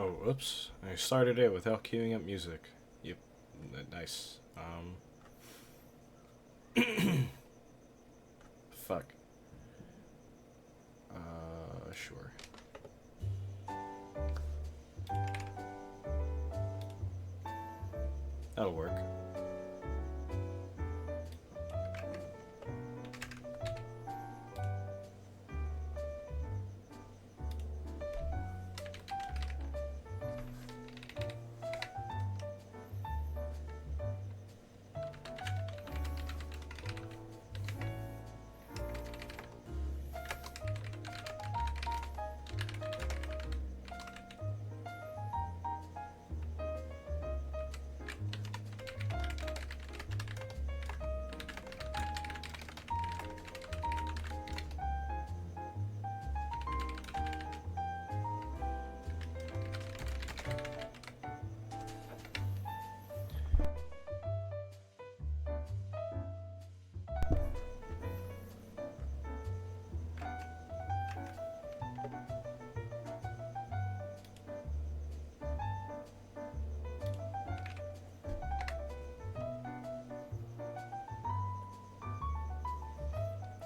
Oh, oops. I started it without queuing up music. Yep. Nice. Fuck. Sure. That'll work.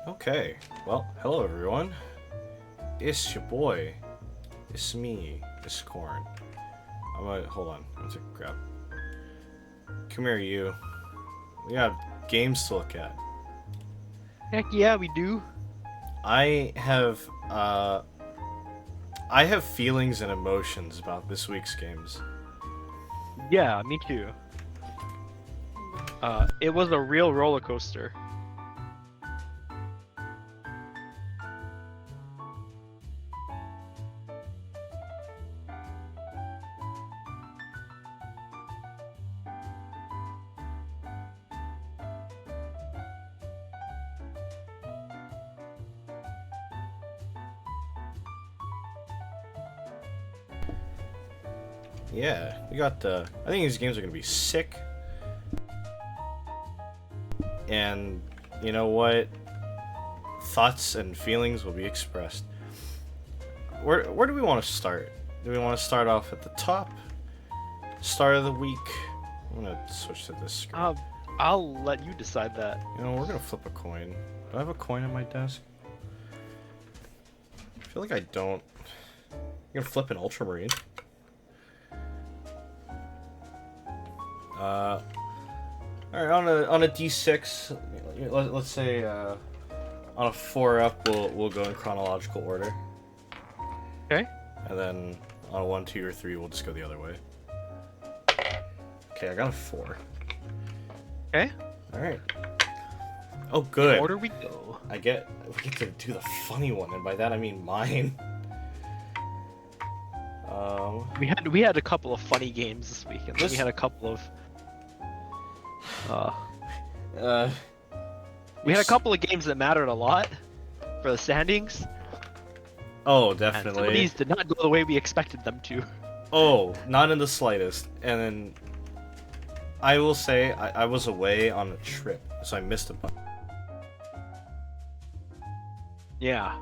Okay. Well, hello everyone. It's your boy. It's me. It's Corn. Hold on. I'm gonna grab. Come here, you. We got games to look at. Heck yeah, we do. I have I have feelings and emotions about this week's games. Yeah, me too. It was a real roller coaster. Yeah, we got the. I think these games are gonna be sick. And you know what? Thoughts and feelings will be expressed. Where do we want to start? Do we want to start off at the top? Start of the week. I'm gonna switch to this screen. I'll let you decide that. You know, we're gonna flip a coin. Do I have a coin on my desk? I feel like I don't. You're gonna flip an ultramarine. Alright, on a d6, let's say on a 4 up, we'll go in chronological order. Okay. And then on a 1, 2, or 3, we'll just go the other way. Okay, I got a 4. Okay. Alright. Oh, good. In order we go. We get to do the funny one, and by that I mean mine. We had a couple of funny games this week, and then we had a couple of we had a couple of games that mattered a lot for the standings. Oh, And definitely. some of these did not go the way we expected them to. Oh, not in the slightest. And then I will say I was away on a trip, so I missed a bunch. Yeah.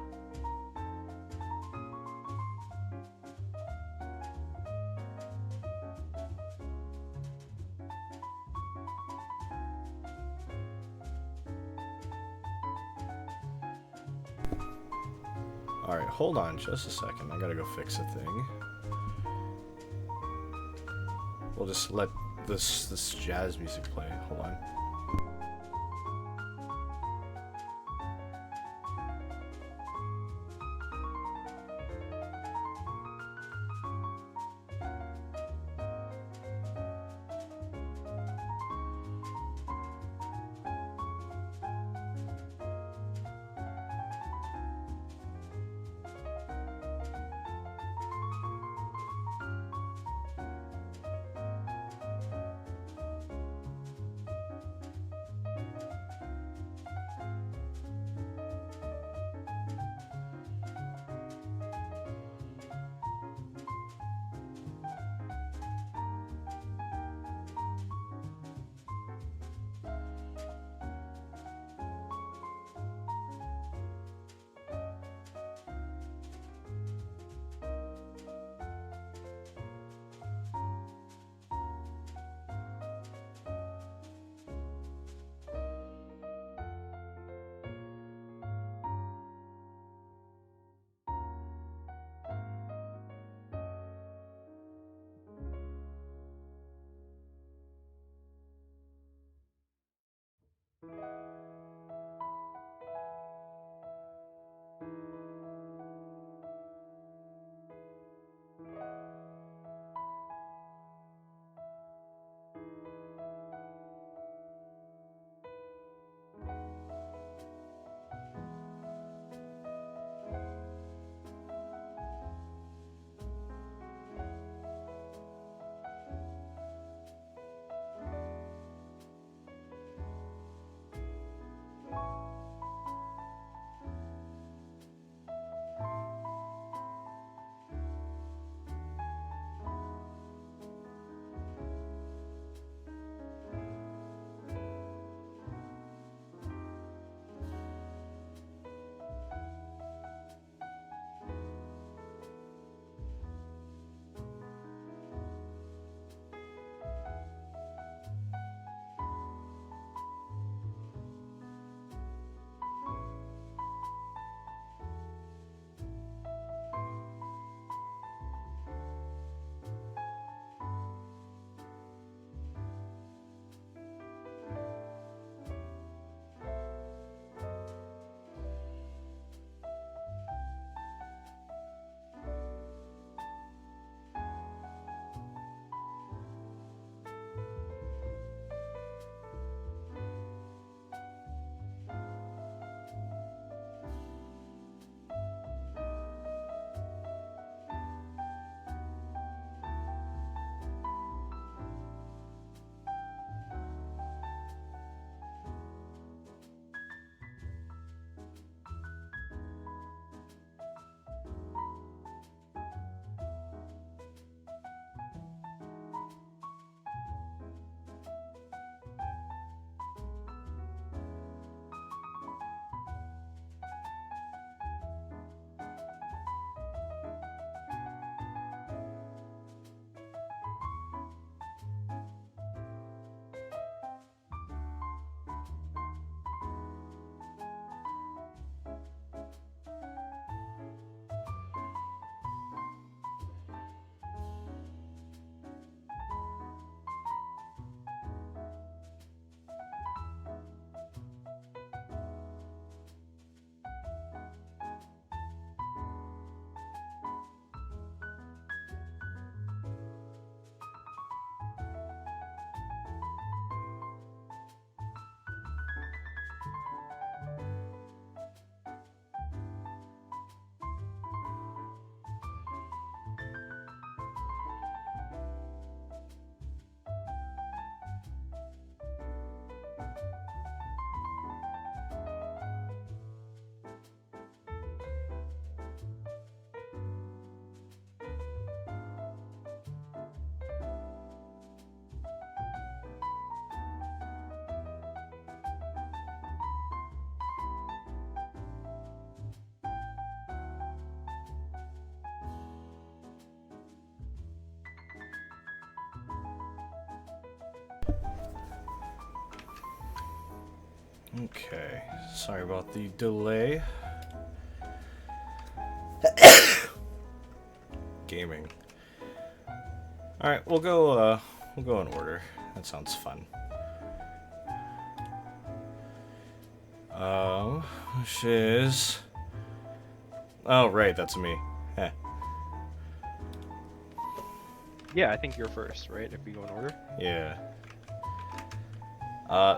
Alright, hold on just a second. I gotta go fix a thing. We'll just let this jazz music play. Hold on. Okay, sorry about the delay. Gaming. All right, we'll go in order. That sounds fun. Which is... Oh, right, that's me. Heh. Yeah, I think you're first, right? If we go in order. Yeah.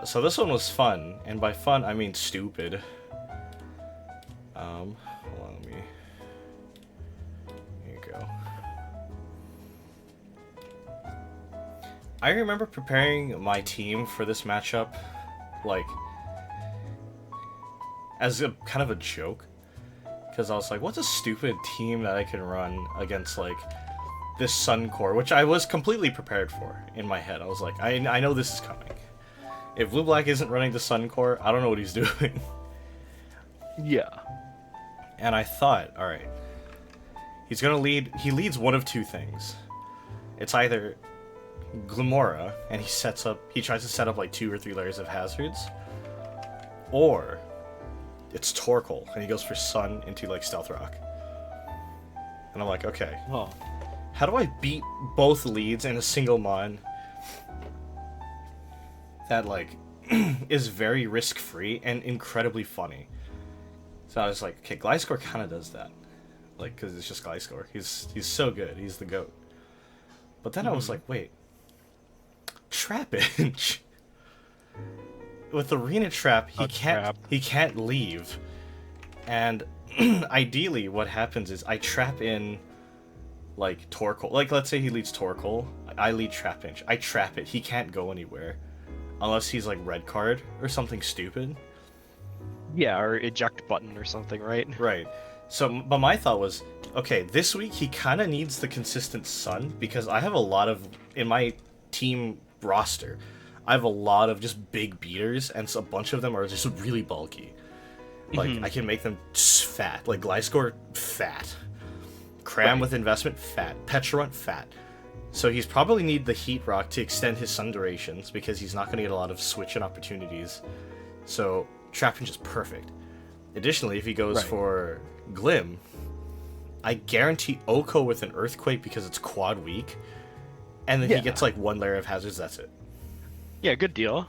So this one was fun, and by fun I mean stupid. Hold on, let me... Here you go. I remember preparing my team for this matchup, like, as a kind of a joke. Because I was like, what's a stupid team that I can run against, like, this Sun Core, which I was completely prepared for in my head. I was like, I know this is coming. If Blue Black isn't running the Sun Core, I don't know what he's doing. Yeah. And I thought, alright, he's gonna lead, he leads one of two things. It's either Glimmora, and he tries to set up like 2 or 3 layers of hazards, or it's Torkoal, and he goes for Sun into like Stealth Rock. And I'm like, okay, Oh. how do I beat both leads in a single mon that, like, is very risk-free and incredibly funny? So I was like, okay, Gliscor kind of does that. Like, because it's just Gliscor. He's so good. He's the GOAT. But then I was like, wait. Trapinch. With Arena Trap, he can't leave. And ideally what happens is I trap in, like, Torkoal. Like, let's say he leads Torkoal. I lead Trapinch. I trap it. He can't go anywhere. Unless he's, like, red card or something stupid. Yeah, or eject button or something, right? Right. So, but my thought was, okay, this week he kind of needs the consistent Sun, because I have a lot of, in my team roster, I have a lot of just big beaters, and so a bunch of them are just really bulky. Like, I can make them just fat. Like, Gliscor, fat. Cram Right. with investment, fat. Pecharunt, fat. So he's probably need the Heat Rock to extend his Sun durations, because he's not going to get a lot of switch-in opportunities. So, Trapinch is perfect. Additionally, if he goes for Glim, I guarantee Oko with an Earthquake because it's quad weak, and then he gets like 1 layer of hazards, that's it. Yeah, good deal.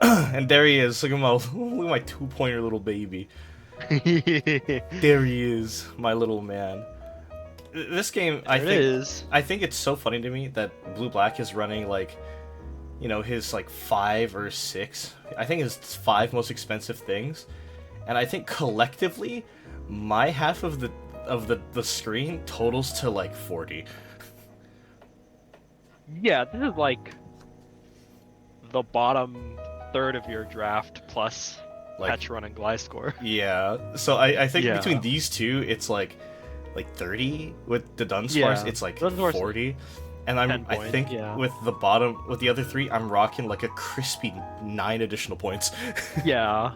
And there he is, look at my 2-pointer little baby. There he is, my little man. This game, I think it's so funny to me that Blue Black is running like, you know, his like 5 or 6, I think his 5 most expensive things, and I think collectively my half of the screen totals to like 40. Yeah, this is like the bottom third of your draft plus Like, Pecharunt and Gliscor. yeah, so I think between these two it's like 30. With the Dunsparce it's like Dunsparce 40. And I think with the other 3, I'm rocking like a crispy 9 additional points. Yeah.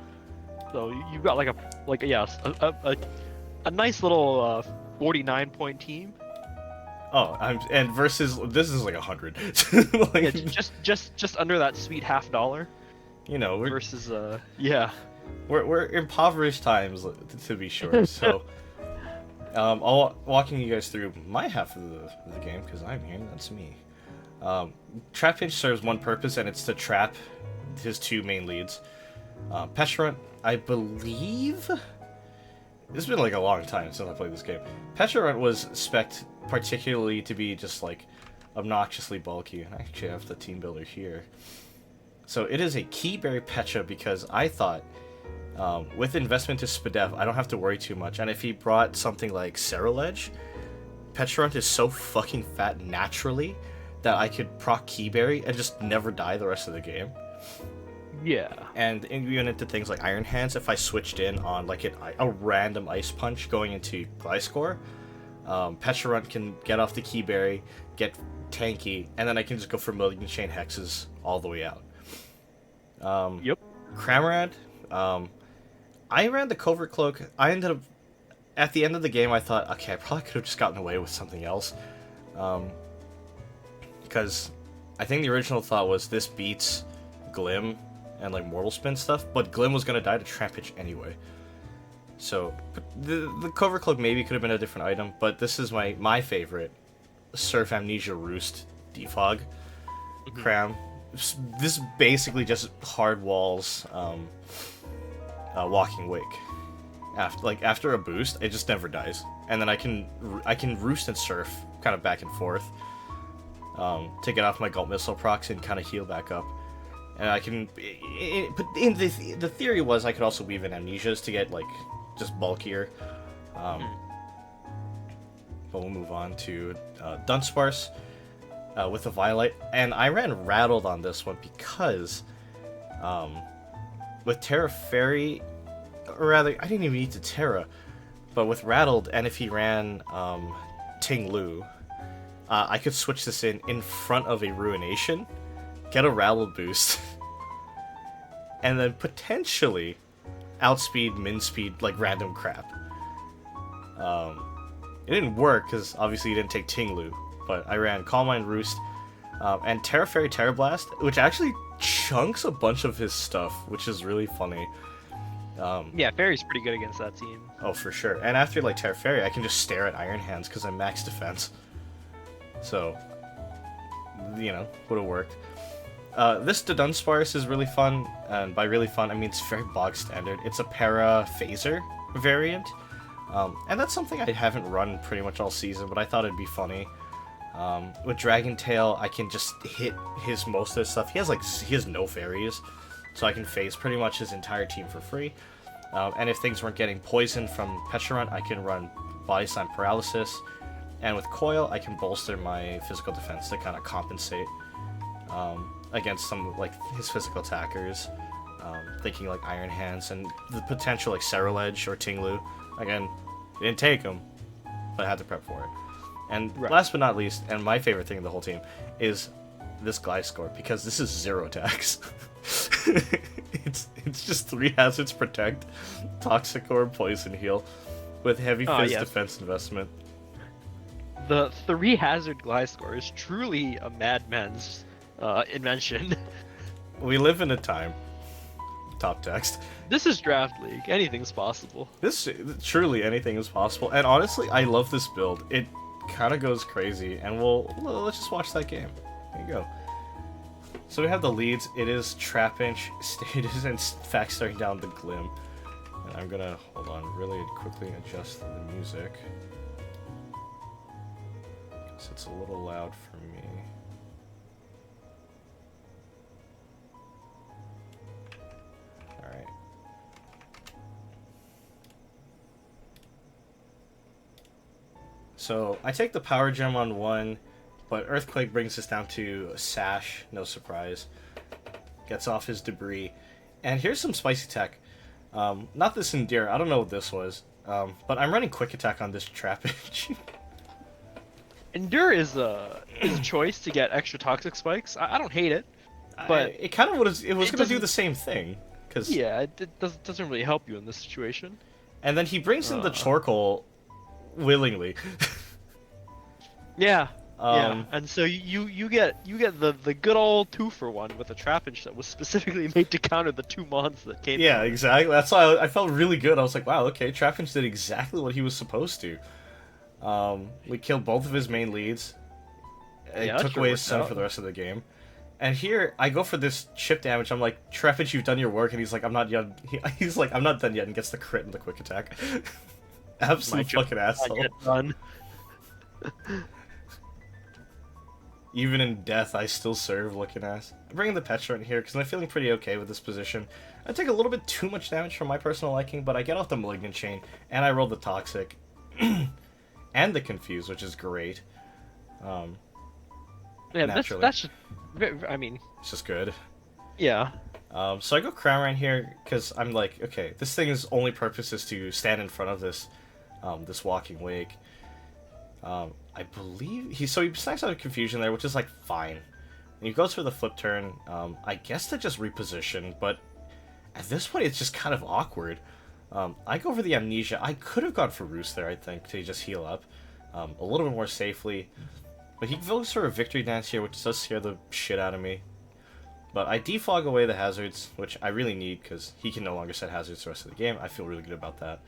So you've got like a nice little 49-point team. Oh, and versus this is like 100. Like, Yeah, just under that sweet $50. You know, we're versus yeah. We're impoverished times, to be sure. So, I'll walking you guys through my half of the game, because I'm here. That's me. Trapinch serves one purpose, and it's to trap his 2 main leads. Pecharunt, I believe... It's been like a long time since I played this game. Pecharunt was spec'd particularly to be just like obnoxiously bulky. And I actually have the team builder here. So it is a Keyberry Pecha, because I thought with investment to Spadef, I don't have to worry too much. And if he brought something like Ceruledge, Pecharunt is so fucking fat naturally that I could proc Keyberry and just never die the rest of the game. Yeah. And even into things like Iron Hands, if I switched in on like a random Ice Punch going into Gliscor, Pecharunt can get off the Keyberry, get tanky, and then I can just go for Million Chain Hexes all the way out. Yep. Cramorant, I ran the Covert Cloak. I ended up, at the end of the game, I thought, okay, I probably could have just gotten away with something else. Because I think the original thought was this beats Glim and like Mortal Spin stuff, but Glim was gonna die to Trampage anyway. So the Covert Cloak maybe could have been a different item, but this is my favorite. Surf Amnesia Roost Defog Cram. This basically just hard walls Walking Wake. After a boost, it just never dies, and then I can Roost and Surf kind of back and forth to get off my Gulp Missile procs and kind of heal back up. And I can, but in the theory was I could also weave in Amnesias to get like just bulkier. But we'll move on to Dunsparce with the Violet, and I ran Rattled on this one because with Terra Fairy, or rather, I didn't even need to Terra, but with Rattled, and if he ran Ting Lu, I could switch this in front of a Ruination, get a Rattled boost, and then potentially outspeed, min speed, like random crap. It didn't work because obviously you didn't take Ting Lu, but I ran Calm Mind Roost and Terra Fairy Terra Blast, which actually chunks a bunch of his stuff, which is really funny. Yeah, Fairy's pretty good against that team. Oh, for sure. And after like Terra Fairy, I can just stare at Iron Hands because I'm max defense. So, you know, would have worked. This Dunsparce is really fun, and by really fun, I mean it's very bog standard. It's a Para Phaser variant, and that's something I haven't run pretty much all season, but I thought it'd be funny. With Dragon Tail, I can just hit most of his stuff. He has no fairies, so I can phase pretty much his entire team for free. And if things weren't getting poisoned from Pecharunt, I can run Body Slam Paralysis, and with Coil, I can bolster my physical defense to kind of compensate against some like his physical attackers, thinking like Iron Hands and the potential like Cerulege or Ting Lu. Again, didn't take him, but I had to prep for it. And last but not least, and my favorite thing of the whole team, is this Gliscor, because this is 0 attacks. it's just 3 hazards: Protect, Toxic Orb, Poison Heal, with heavy Fizz defense investment. The 3 hazard Gliscor is truly a madman's invention. We live in a time. Top text. This is Draft League. Anything's possible. Truly anything is possible. And honestly, I love this build. It kind of goes crazy, and let's just watch that game. There you go. So we have the leads. It is Trapinch. It is in fact starting down the Glim. And I'm gonna hold on really quickly adjust the music. Because it's a little loud for me. Alright. So I take the Power Gem on 1, but Earthquake brings us down to Sash, no surprise. Gets off his debris. And here's some spicy tech. Not this Endear, I don't know what this was. But I'm running Quick Attack on this Trapinch. Endure is a choice to get extra toxic spikes. I don't hate it, but it kind of was going to do the same thing. Yeah, it doesn't really help you in this situation. And then he brings in the Torkoal willingly. Yeah. Yeah, and so you get the good old 2-for-1 with a Trapinch that was specifically made to counter the 2 mons that came. Yeah, exactly. That's why I felt really good. I was like, wow, okay, Trapinch did exactly what he was supposed to. We killed both of his main leads. It took away his Sun for the rest of the game. And here, I go for this chip damage. I'm like, Trapinch, you've done your work. And he's like, I'm not yet. He's like, I'm not done yet, and gets the crit and the Quick Attack. Absolute fucking asshole. Not yet done. Even in death, I still serve looking ass. I'm bringing the Pecharunt here because I'm feeling pretty okay with this position. I take a little bit too much damage for my personal liking, but I get off the Malignant Chain, and I roll the Toxic. And the Confuse, which is great. Yeah, naturally. that's just, I mean... It's just good. Yeah. So I go Crown right here, because I'm like, okay, this thing's only purpose is to stand in front of this this Walking Wake. I believe he snacks out a Confusion there, which is like fine. And he goes for the flip turn, I guess to just reposition, but at this point it's just kind of awkward. I go for the Amnesia. I could have gone for Roost there, I think, to just heal up a little bit more safely. But he goes for a Victory Dance here, which does scare the shit out of me. But I defog away the hazards, which I really need because he can no longer set hazards the rest of the game. I feel really good about that.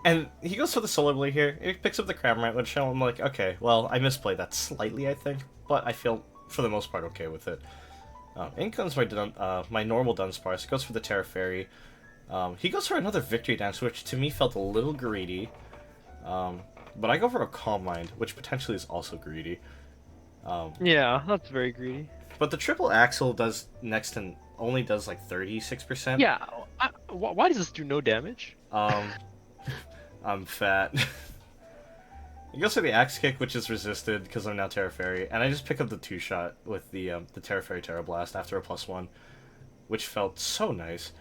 And he goes for the Solar Blade here. He picks up the Cramorant, which I'm like, okay, well, I misplayed that slightly, I think. But I feel, for the most part, okay with it. In comes my normal Dunsparce. He goes for the Terra Fairy. He goes for another Victory Dance, which to me felt a little greedy. But I go for a Calm Mind, which potentially is also greedy. Yeah, that's very greedy. But the triple Axle does next and only does like 36%. Yeah, why does this do no damage? I'm fat. He goes for the Axe Kick, which is resisted because I'm now Terra Fairy, and I just pick up the 2-shot with the Terra Fairy Terra Blast after a +1, which felt so nice.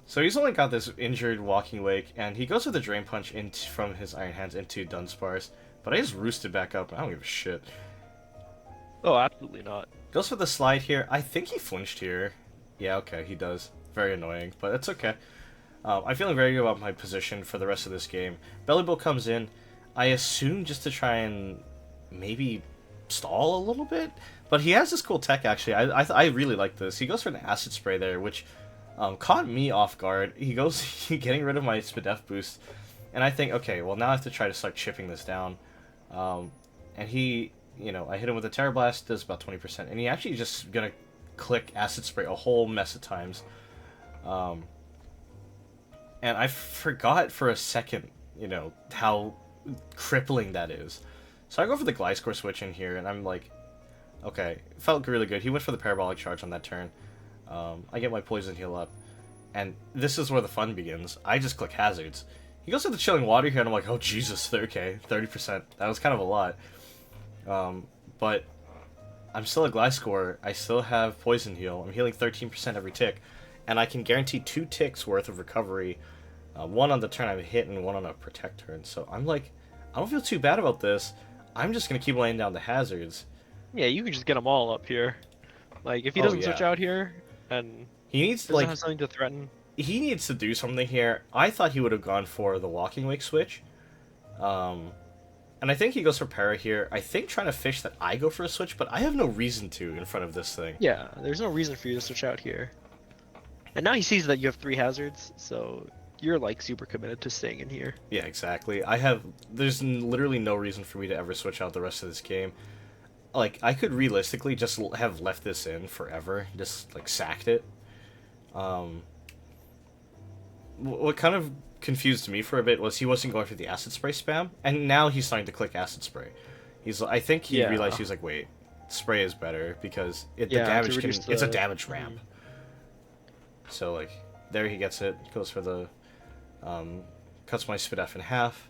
So he's only got this injured Walking Wake, and he goes with the Drain Punch from his Iron Hands into Dunsparce, but I just roosted back up. I don't give a shit. Oh, absolutely not. Goes for the Slide here. I think he flinched here. Yeah, okay, he does. Very annoying, but it's okay. I'm feeling very good about my position for the rest of this game. Bellibolt comes in, I assume just to try and maybe stall a little bit, but he has this cool tech actually. I really like this. He goes for an Acid Spray there, which caught me off guard. He goes getting rid of my Spadef boost, and I think, okay, well now I have to try to start chipping this down. And he, I hit him with a Terra Blast, does about 20%, and he actually just gonna click Acid Spray a whole mess of times. And I forgot for a second, how crippling that is. So I go for the Gliscor switch in here, and I'm like, okay, felt really good. He went for the Parabolic Charge on that turn. I get my Poison Heal up, and this is where the fun begins. I just click Hazards. He goes for the Chilling Water here, and I'm like, oh Jesus, okay, 30%. That was kind of a lot. But I'm still a Gliscor. I still have Poison Heal. I'm healing 13% every tick. And I can guarantee 2 ticks worth of recovery, one on the turn I'm hit and one on a protect turn. So I'm like, I don't feel too bad about this. I'm just gonna keep laying down the hazards. Yeah, you can just get them all up here. Like if he doesn't switch out here and he needs doesn't have something to threaten. He needs to do something here. I thought he would have gone for the Walking Wake switch. And I think he goes for Para here. I think trying to fish that I go for a switch, but I have no reason to in front of this thing. Yeah, there's no reason for you to switch out here. And now he sees that you have 3 hazards, so you're like super committed to staying in here. Yeah, exactly. There's literally no reason for me to ever switch out the rest of this game. Like, I could realistically just have left this in forever, just like sacked it. What kind of confused me for a bit was he wasn't going for the Acid Spray spam, and now he's starting to click Acid Spray. I think he realized, he was like, wait, Spray is better because the damage it's a damage ramp. So, like, there he gets it. Goes for the, cuts my Spadef in half.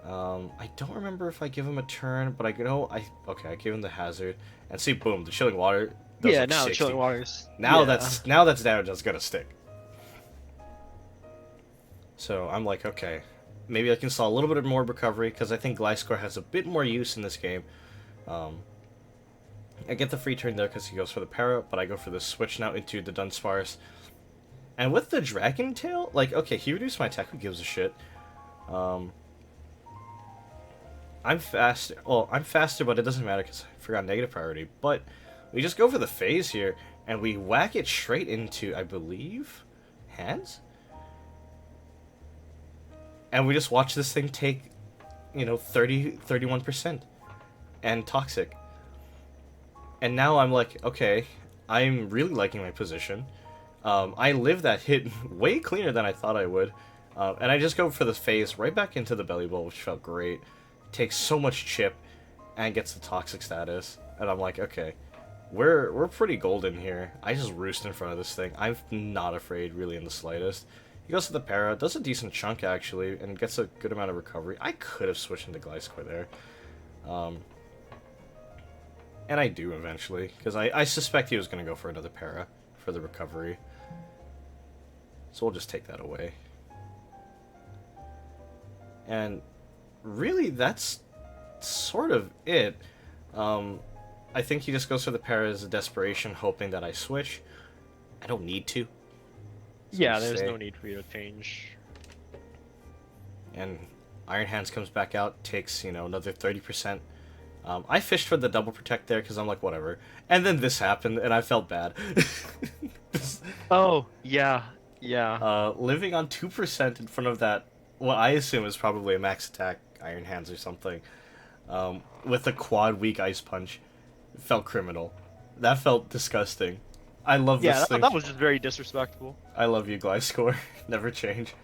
I don't remember if I give him a turn, but I give him the hazard. And see, boom, the Chilling Water does like now 60. the Chilling Water's... Now that's damage that's gonna stick. So, I'm like, okay, maybe I can install a little bit more recovery, because I think Gliscor has a bit more use in this game. I get the free turn there because he goes for the Para, but I go for the switch now into the Dunsparce. And with the Dragon Tail, like, okay, he reduced my attack, who gives a shit? I'm faster, but it doesn't matter because I forgot negative priority. But we just go for the phase here, and we whack it straight into, I believe, hands? And we just watch this thing take, 31%. And Toxic. And now I'm like, okay, I'm really liking my position. I live that hit way cleaner than I thought I would. And I just go for the phase right back into the Bellibolt, which felt great. Takes so much chip, and gets the Toxic status. And I'm like, okay, we're pretty golden here. I just roost in front of this thing. I'm not afraid, really, in the slightest. He goes to the Para, does a decent chunk, actually, and gets a good amount of recovery. I could have switched into Gliscor there. And I do, eventually, because I suspect he was going to go for another Para for the recovery. So we'll just take that away. And really, that's sort of it. I think he just goes for the Para as a desperation, hoping that I switch. I don't need to. So yeah, there's no need for you to change. And Iron Hands comes back out, takes, another 30%. I fished for the double protect there because I'm like, whatever. And then this happened, and I felt bad. This- Oh, yeah, yeah. living on 2% in front of that, what I assume is probably a max attack Iron Hands or something, with a quad weak Ice Punch, felt criminal. That felt disgusting. I love Yeah, this that, thing. that was just very disrespectful. I love you, Gliscor. Never change.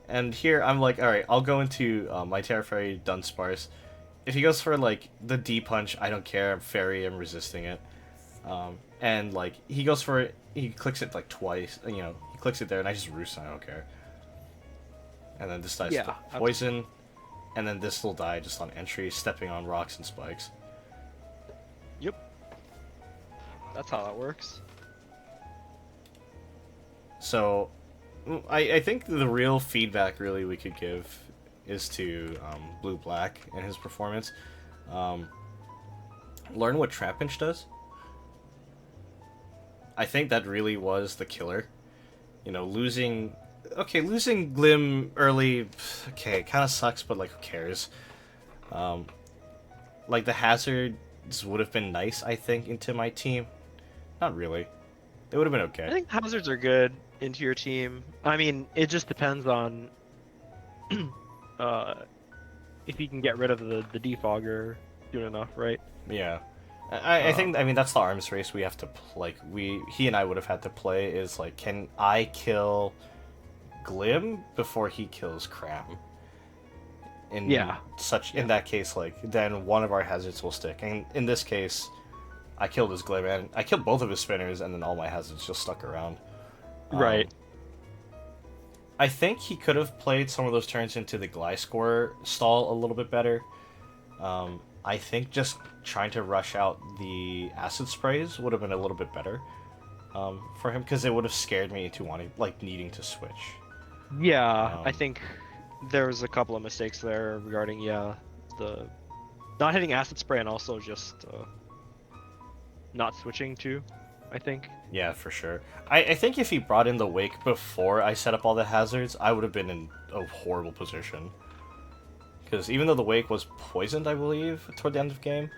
And here, I'm like, alright, I'll go into my Terra Fairy Dunsparce. If he goes for, like, the D punch, I don't care. I'm Fairy, I'm resisting it. And, like, he goes for it, he clicks it, like, twice. You know, he clicks it there, and I just roost, I don't care. And then this dies Yeah, to poison. And then this will die just on entry, stepping on rocks and spikes. Yep. That's how that works. So, I think the real feedback really we could give is to Blue Black and his performance. Learn what Trapinch does. I think that really was the killer. You know, losing Glim early, okay, kind of sucks, but like, who cares? Like, the hazards would have been nice, I think, into my team. Not really. They would have been okay. I think hazards are good into your team. I mean, it just depends on if you can get rid of the defogger soon enough, right? Yeah. I think, I mean, that's the arms race we have to like he and I would have had to play is like, can I kill Glim before he kills Cram? In that case, like, then one of our hazards will stick. And in this case, I killed his Glim, and I killed both of his spinners, and then all my hazards just stuck around. Right. I think he could have played some of those turns into the Gliscor stall a little bit better. I think just trying to rush out the acid sprays would have been a little bit better for him, because it would have scared me into needing to switch. Yeah, I think there was a couple of mistakes there regarding the not hitting acid spray and also just not switching to, I think. Yeah, for sure. I think if he brought in the Wake before I set up all the hazards, I would have been in a horrible position. Because even though the Wake was poisoned, I believe, toward the end of the game,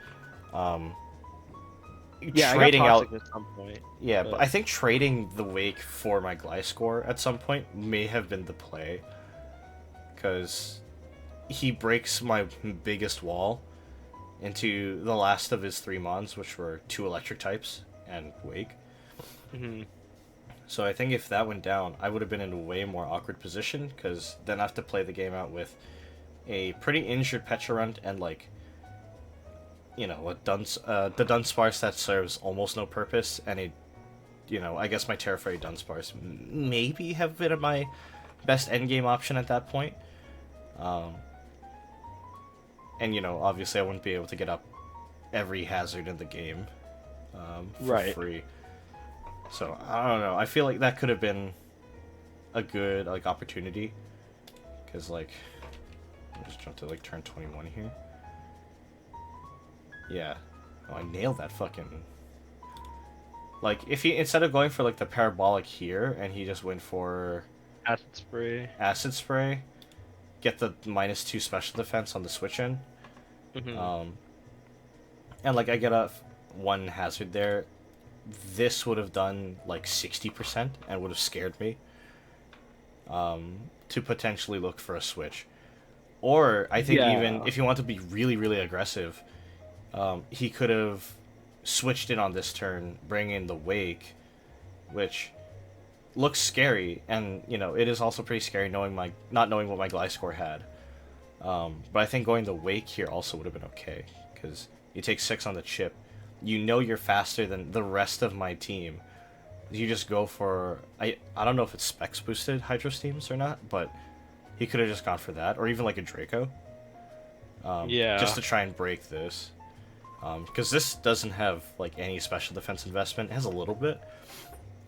trading I got out toxic at some point. Yeah, but I think trading the Wake for my Gliscor at some point may have been the play. Because he breaks my biggest wall into the last of his 3 mons, which were 2 electric types and Wake. Mm-hmm. So I think if that went down, I would have been in a way more awkward position, because then I have to play the game out with a pretty injured Pecharunt and, like, you know, the Dunsparce that serves almost no purpose, and I guess my Terra Fairy Dunsparce maybe have been my best endgame option at that point. And, obviously I wouldn't be able to get up every hazard in the game for free. So, I don't know. I feel like that could have been a good, like, opportunity. Because, like, I'll just jump to, like, turn 21 here. Yeah. Oh, I nailed that fucking... Like, if he, instead of going for, like, the parabolic here, and he just went for... Acid Spray. Get the -2 special defense on the switch-in. Mm-hmm. And, like, I get a 1 hazard there. This would have done, like, 60% and would have scared me. To potentially look for a switch. Or, I think even if you want to be really, really aggressive, he could have switched in on this turn, bring in the Wake, which looks scary, and, it is also pretty scary not knowing what my Gliscor had. But I think going the Wake here also would have been okay, because you take 6 on the chip. You're faster than the rest of my team. You just go for... I don't know if it's specs boosted Hydro Steams or not, but he could have just gone for that, or even like a Draco. Just to try and break this. Because this doesn't have like any special defense investment. It has a little bit.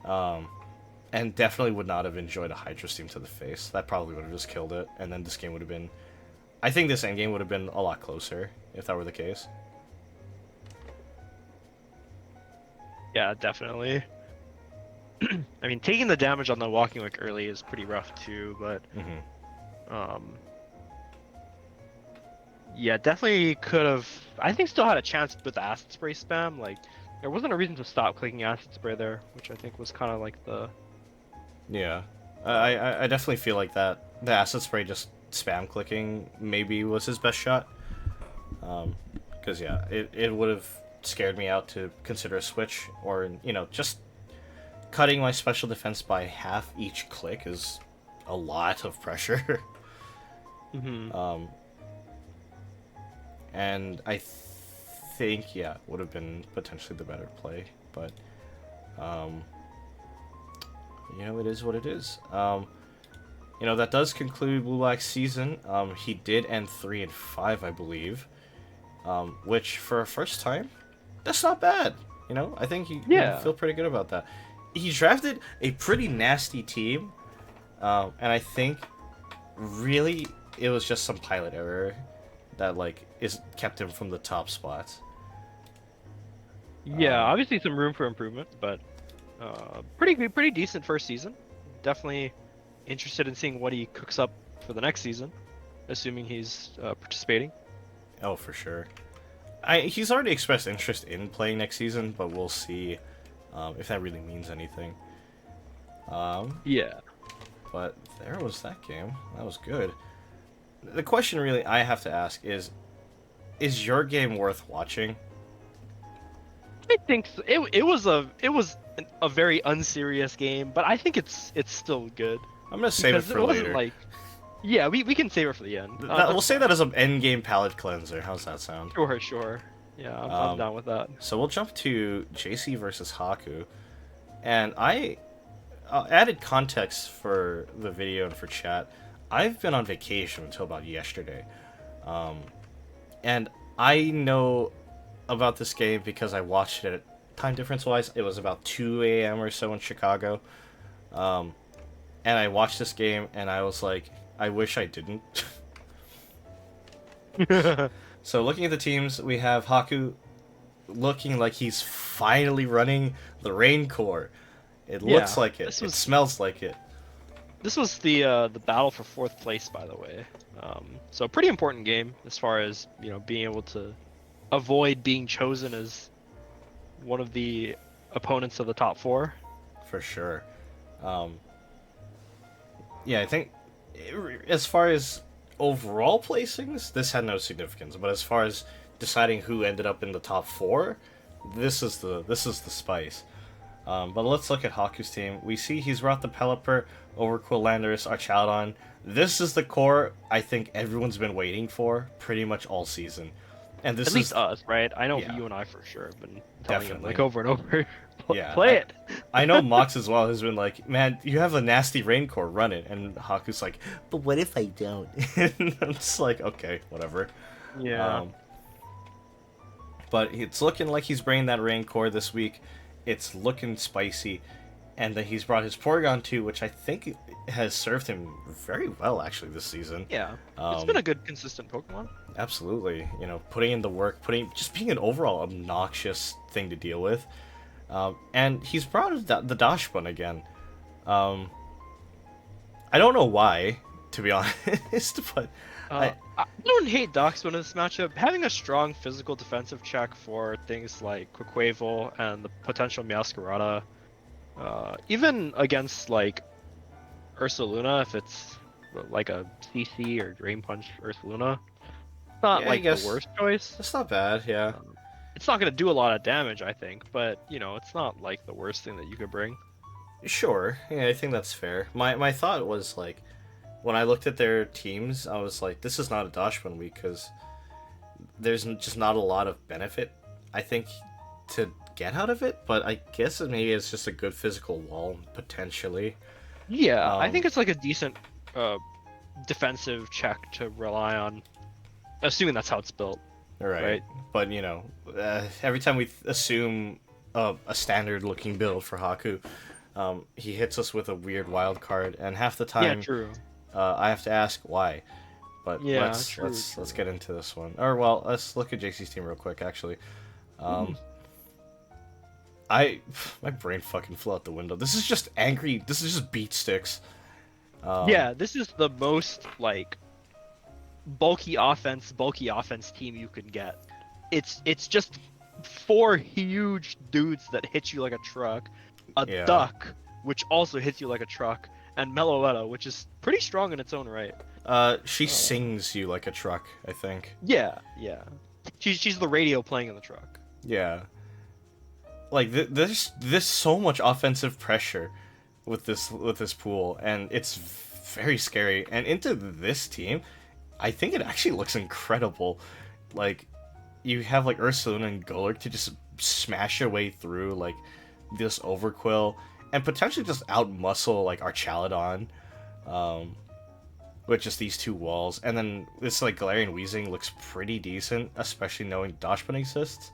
And definitely would not have enjoyed a Hydro Steam to the face. That probably would have just killed it, and then this game would have been... I think this endgame would have been a lot closer, if that were the case. Yeah, definitely. I mean, taking the damage on the Walking Wick early is pretty rough too, but Yeah, definitely could have. I think still had a chance with the acid spray spam. Like, there wasn't a reason to stop clicking acid spray there, which I think was kind of like the. Yeah, I definitely feel like that the acid spray just spam clicking maybe was his best shot. Because yeah, it would have scared me out to consider a switch, or just cutting my special defense by half each click is a lot of pressure. Hmm. And I think yeah, would have been potentially the better play, but um, it is what it is. That does conclude Blue Black's season. He did end 3-5, I believe. Which for a first time, that's not bad. I think you Yeah. feel pretty good about that. He drafted a pretty nasty team, and I think really it was just some pilot error that is kept him from the top spots. Yeah, obviously some room for improvement, but pretty decent first season. Definitely interested in seeing what he cooks up for the next season, assuming he's participating. Oh, for sure. He's already expressed interest in playing next season, but we'll see if that really means anything. Yeah. But there was that game. That was good. The question really I have to ask is your game worth watching? I think so. It was a very unserious game, but I think it's still good. I'm gonna save it Because for it wasn't later. like, yeah, we can save it for the end. We'll say that as an end game palate cleanser. How's that sound? Sure. Yeah, I'm down with that. So we'll jump to JC versus Haku, and I added context for the video and for chat. I've been on vacation until about yesterday, and I know about this game because I watched it. Time difference wise, it was about 2 a.m. or so in Chicago, and I watched this game and I was like, I wish I didn't. So looking at the teams, we have Haku looking like he's finally running the Rain Core. It looks Yeah, like it. It smells like it. This was the battle for fourth place, by the way. So a pretty important game as far as being able to avoid being chosen as one of the opponents of the top four. For sure. Yeah, I think as far as overall placings, this had no significance. But as far as deciding who ended up in the top four, this is the spice. But let's look at Haku's team. We see he's brought the Pelipper, Overquill, Landorus, Archaudon. This is the core I think everyone's been waiting for pretty much all season. And this At least us, right? I know Yeah. you and I for sure have been telling him Definitely. like over and over. Yeah, Play it. I know Mox as well has been like, man, you have a nasty Rain Core, run it. And Haku's like, but what if I don't? And I'm just like, okay, whatever. Yeah. But it's looking like he's bringing that Rain Core this week. It's looking spicy. And then he's brought his Porygon too, which I think has served him very well actually this season. Yeah. It's been a good, consistent Pokemon. Absolutely. Putting in the work, just being an overall obnoxious thing to deal with. And he's brought the Dachshund again. I don't know why, to be honest, but I don't hate Doxwin in this matchup. Having a strong physical defensive check for things like Quaquaval and the potential Meowscarada, even against like Ursaluna, if it's like a CC or Drain Punch Ursaluna, it's not Yeah, I like guess the worst choice. it's not bad, yeah. It's not going to do a lot of damage, I think, but it's not like the worst thing that you could bring. Sure, yeah, I think that's fair. My thought was like, when I looked at their teams, I was like, this is not a Dachshund week because there's just not a lot of benefit, I think, to get out of it. But I guess maybe it's just a good physical wall potentially. Yeah, I Um, think it's like a decent defensive check to rely on, assuming that's how it's built. Right. But every time we assume a standard-looking build for Haku, he hits us with a weird wild card, and half the time, Yeah, true. I have to ask why. But Yeah, let's true. let's get into this one. Or well, let's look at JC's team real quick. Actually, my brain fucking flew out the window. This is just angry. This is just beat sticks. Yeah, this is the most like bulky offense team you can get. It's just four huge dudes that hit you like a truck, a Yeah. duck which also hits you like a truck, and Meloetta, which is pretty strong in its own right. She sings you like a truck, I think. Yeah, yeah. She's the radio playing in the truck. Yeah. Like there's so much offensive pressure with this pool, and it's very scary. And into this team, I think it actually looks incredible. Like you have like Ursaluna and Golurk to just smash your way through like this Overquill and potentially just outmuscle like Archaludon, with just these two walls. And then this like Galarian Weezing looks pretty decent, especially knowing Dachshund exists.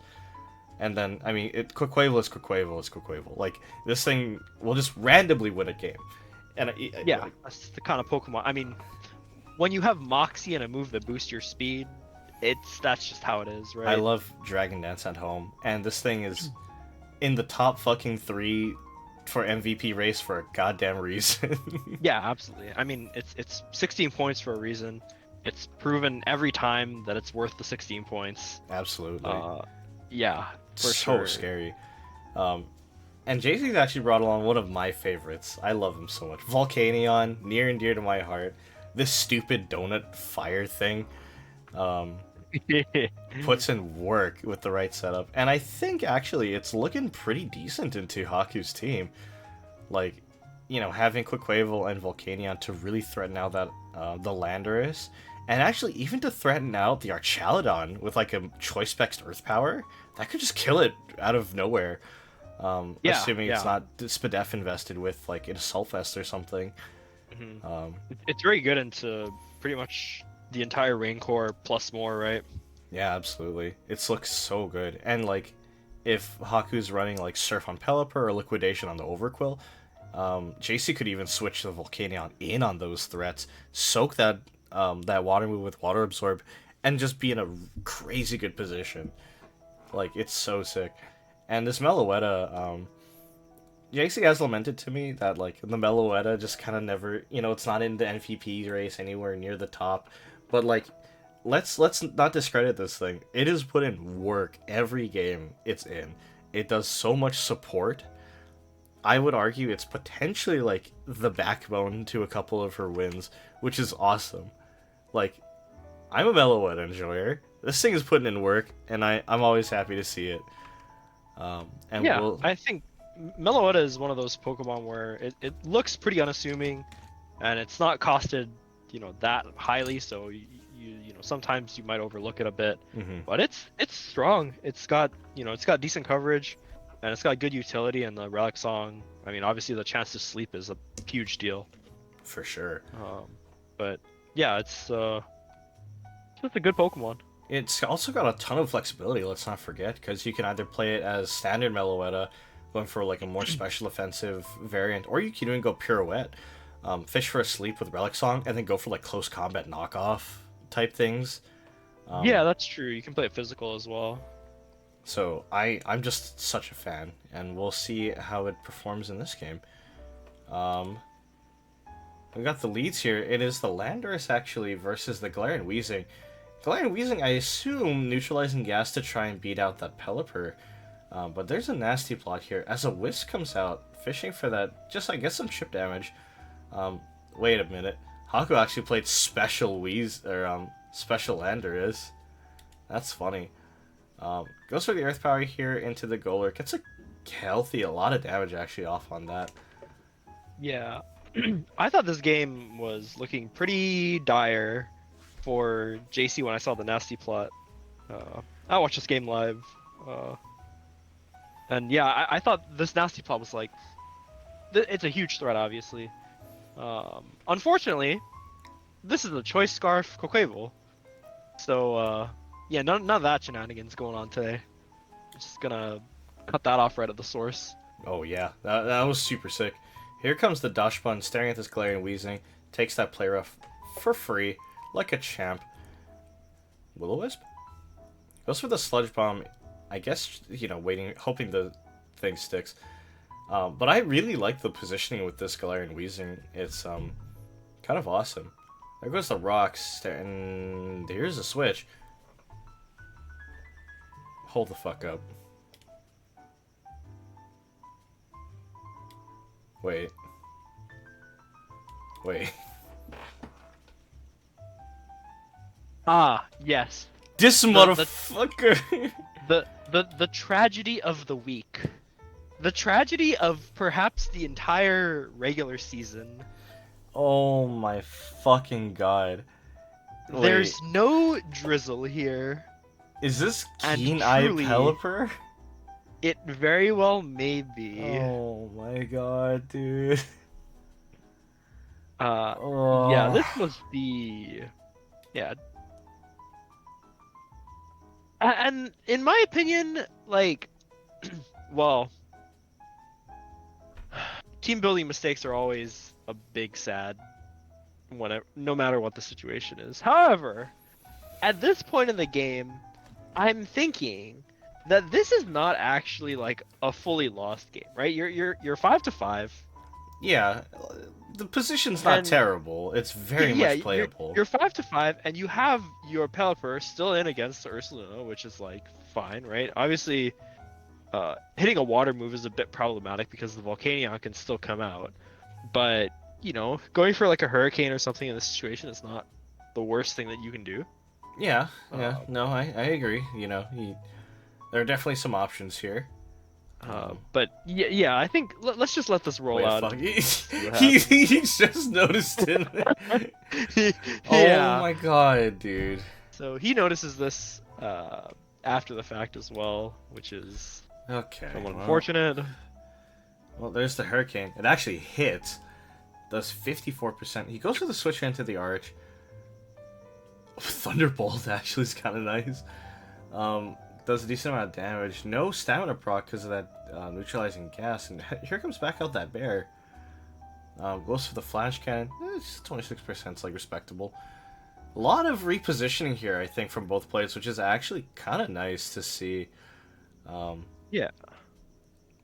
And then, I mean, Quaquaval is Quaquaval is Quaquaval. Like, this thing will just randomly win a game. And yeah, like, that's the kind of Pokemon. I mean, when you have Moxie and a move that boosts your speed, that's just how it is, right? I love Dragon Dance at home, and this thing is in the top fucking 3 for MVP race for a goddamn reason. Yeah, absolutely. I mean, it's 16 points for a reason. It's proven every time that it's worth the 16 points. Absolutely. Yeah, for so sure. scary. And JC's actually brought along one of my favorites. I love him so much. Volcanion, near and dear to my heart. This stupid donut fire thing puts in work with the right setup. And I think actually it's looking pretty decent into Haku's team. Like, you know, having Quaquaval and Volcanion to really threaten out that the Landorus. And actually even to threaten out the Archaludon with like a Choice Specs Earth Power. That could just kill it out of nowhere. Assuming it's not Spadef invested with like in a Sulfest or something. Mm-hmm. It's very good into pretty much the entire Rancor plus more, right? Yeah, absolutely. It looks so good. And like, if Haku's running like Surf on Pelipper or Liquidation on the Overquill, JC could even switch the Volcanion in on those threats, soak that that water move with Water Absorb, and just be in a crazy good position. Like, it's so sick. And this Meloetta, JC has lamented to me that, like, the Meloetta just kind of never, you know, it's not in the MVP race anywhere near the top. But, like, let's not discredit this thing. It has put in work every game it's in. It does so much support. I would argue it's potentially, like, the backbone to a couple of her wins, which is awesome. Like, I'm a Meloetta enjoyer. This thing is putting in work, and I'm always happy to see it. And yeah, I think Meloetta is one of those Pokemon where it looks pretty unassuming, and it's not costed, you know, that highly. So you know sometimes you might overlook it a bit, but it's strong. It's got decent coverage, and it's got good utility. And the Relic Song, I mean, obviously the chance to sleep is a huge deal. For sure. But yeah, it's just a good Pokemon. It's also got a ton of flexibility, let's not forget, because you can either play it as standard Meloetta, going for like a more special offensive variant, or you can even go Pirouette, fish for a sleep with Relic Song, and then go for like close combat knockoff type things. Yeah, that's true. You can play it physical as well. So I'm just such a fan, and we'll see how it performs in this game. We got the leads here. It is the Landorus actually versus the Galarian Weezing. Galarian Weezing, I assume, neutralizing gas to try and beat out that Pelipper. But there's a nasty plot here. As a Wisp comes out, fishing for that, just I guess some chip damage. Wait a minute. Haku actually played Special Special Landorus. That's funny. Goes for the Earth Power here into the Golurk. Gets a lot of damage actually off on that. Yeah. I thought this game was looking pretty dire for JC when I saw the nasty plot. I watched this game live, and yeah, I thought this nasty plot was like, it's a huge threat, obviously. Unfortunately, this is a Choice Scarf Quaquaval, so yeah, none of that shenanigans going on today. Just gonna cut that off right at the source. Oh yeah, that was super sick. Here comes the Dachshund staring at this Galarian Weezing, takes that play rough for free. Like a champ. Will-O-Wisp? Goes for the Sludge Bomb. I guess, you know, hoping the thing sticks. But I really like the positioning with this Galarian Weezing. It's kind of awesome. There goes the rocks, and here's the switch. Hold the fuck up. Wait. Wait. Ah, yes. This motherfucker! The tragedy of the week. The tragedy of perhaps the entire regular season. Oh my fucking god. Wait, There's no drizzle here. is this and Keen-Eye truly- Pelipper? It very well may be. Oh my god, dude. Yeah, this was the... Yeah. And in my opinion, like, well, team building mistakes are always a big sad, whenever, no matter what the situation is. However, at this point in the game, I'm thinking that this is not actually like a fully lost game, right? You're 5-5. Yeah, the position's not And- terrible. It's very much playable. You're 5-5, and you have your Pelipper still in against the Ursaluna, which is like fine, right? Obviously, hitting a water move is a bit problematic because the Volcanion can still come out, but you know, going for like a Hurricane or something in this situation is not the worst thing that you can do. Yeah, no, I agree. You know, there are definitely some options here. But yeah, I think let's just let this roll Wait, out. fuck. what He just noticed it. Yeah. Oh my god, dude. So he notices this after the fact as well, which is Okay. somewhat unfortunate. Well, there's the Hurricane. It actually hit. Does 54%. He goes for the switch into the arch. Thunderbolt actually is kind of nice. Does a decent amount of damage. No stamina proc because of that neutralizing gas. And here comes back out that bear. Goes for the flash cannon. It's 26%. It's like respectable. A lot of repositioning here, I think, from both players, which is actually kind of nice to see. Yeah.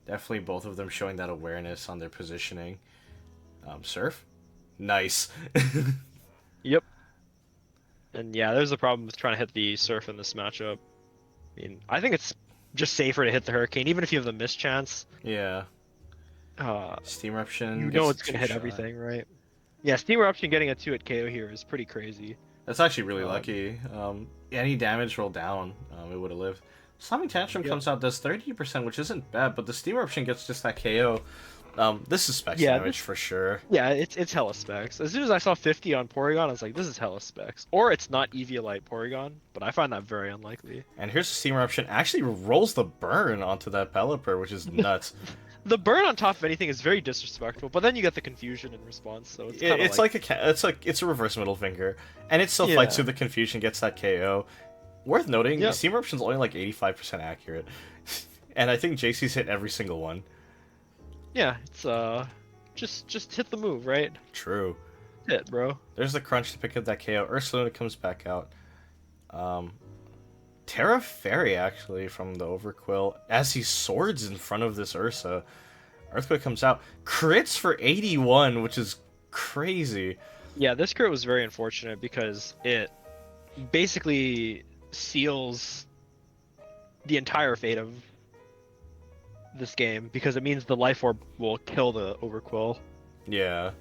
Definitely both of them showing that awareness on their positioning. Surf? Nice. Yep. And yeah, there's a problem with trying to hit the Surf in this matchup. I mean, I think it's just safer to hit the Hurricane, even if you have the miss chance. Yeah. Uh, Steam Eruption. you gets know a it's gonna hit 2-shot. everything, right? Yeah, Steam Eruption getting a 2-hit KO here is pretty crazy. That's actually really lucky. Any damage rolled down, it would have lived. Slamming Tantrum Yep. comes out, does 30%, which isn't bad, but the Steam Eruption gets just that KO. This is specs Yeah, damage for sure. Yeah, it's hella specs. As soon as I saw 50 on Porygon, I was like, this is hella specs. Or it's not Eviolite Porygon, but I find that very unlikely. And here's the Steam Eruption. Actually rolls the burn onto that Pelipper, which is nuts. The burn on top of anything is very disrespectful, but then you get the confusion in response, so it's kind of It's a reverse middle finger, and it still fights Yeah. through the confusion, gets that KO. Worth noting, Yep. Steam Eruption's only like 85% accurate, and I think JC's hit every single one. Yeah, it's just hit the move, right? True. Hit, bro. There's the crunch to pick up that KO. Ursaluna comes back out. Terra Fairy actually from the Overquill as he swords in front of this Ursa. Earthquake comes out. Crits for 81, which is crazy. Yeah, this crit was very unfortunate because it basically seals the entire fate of this game because it means the Life Orb will kill the Overquill. Yeah.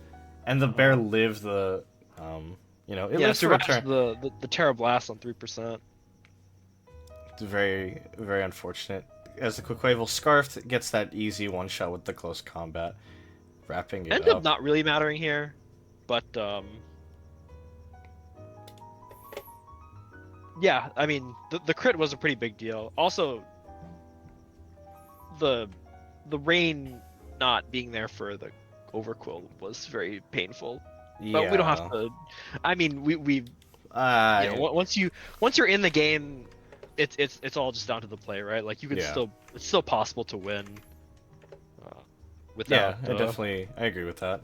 And the bear lived the it lives for a survives turn. the Terra Blast on 3%. It's very, very unfortunate. As the Quaquaval Scarfed gets that easy one shot with the close combat. Wrapping it Ended up up. not really mattering here, but yeah, I mean the crit was a pretty big deal. Also, the rain not being there for the Overquill was very painful. But we don't have to. I mean, we once you're in the game, it's all just down to the play, right? Like you can it's still possible to win. Without, I agree with that.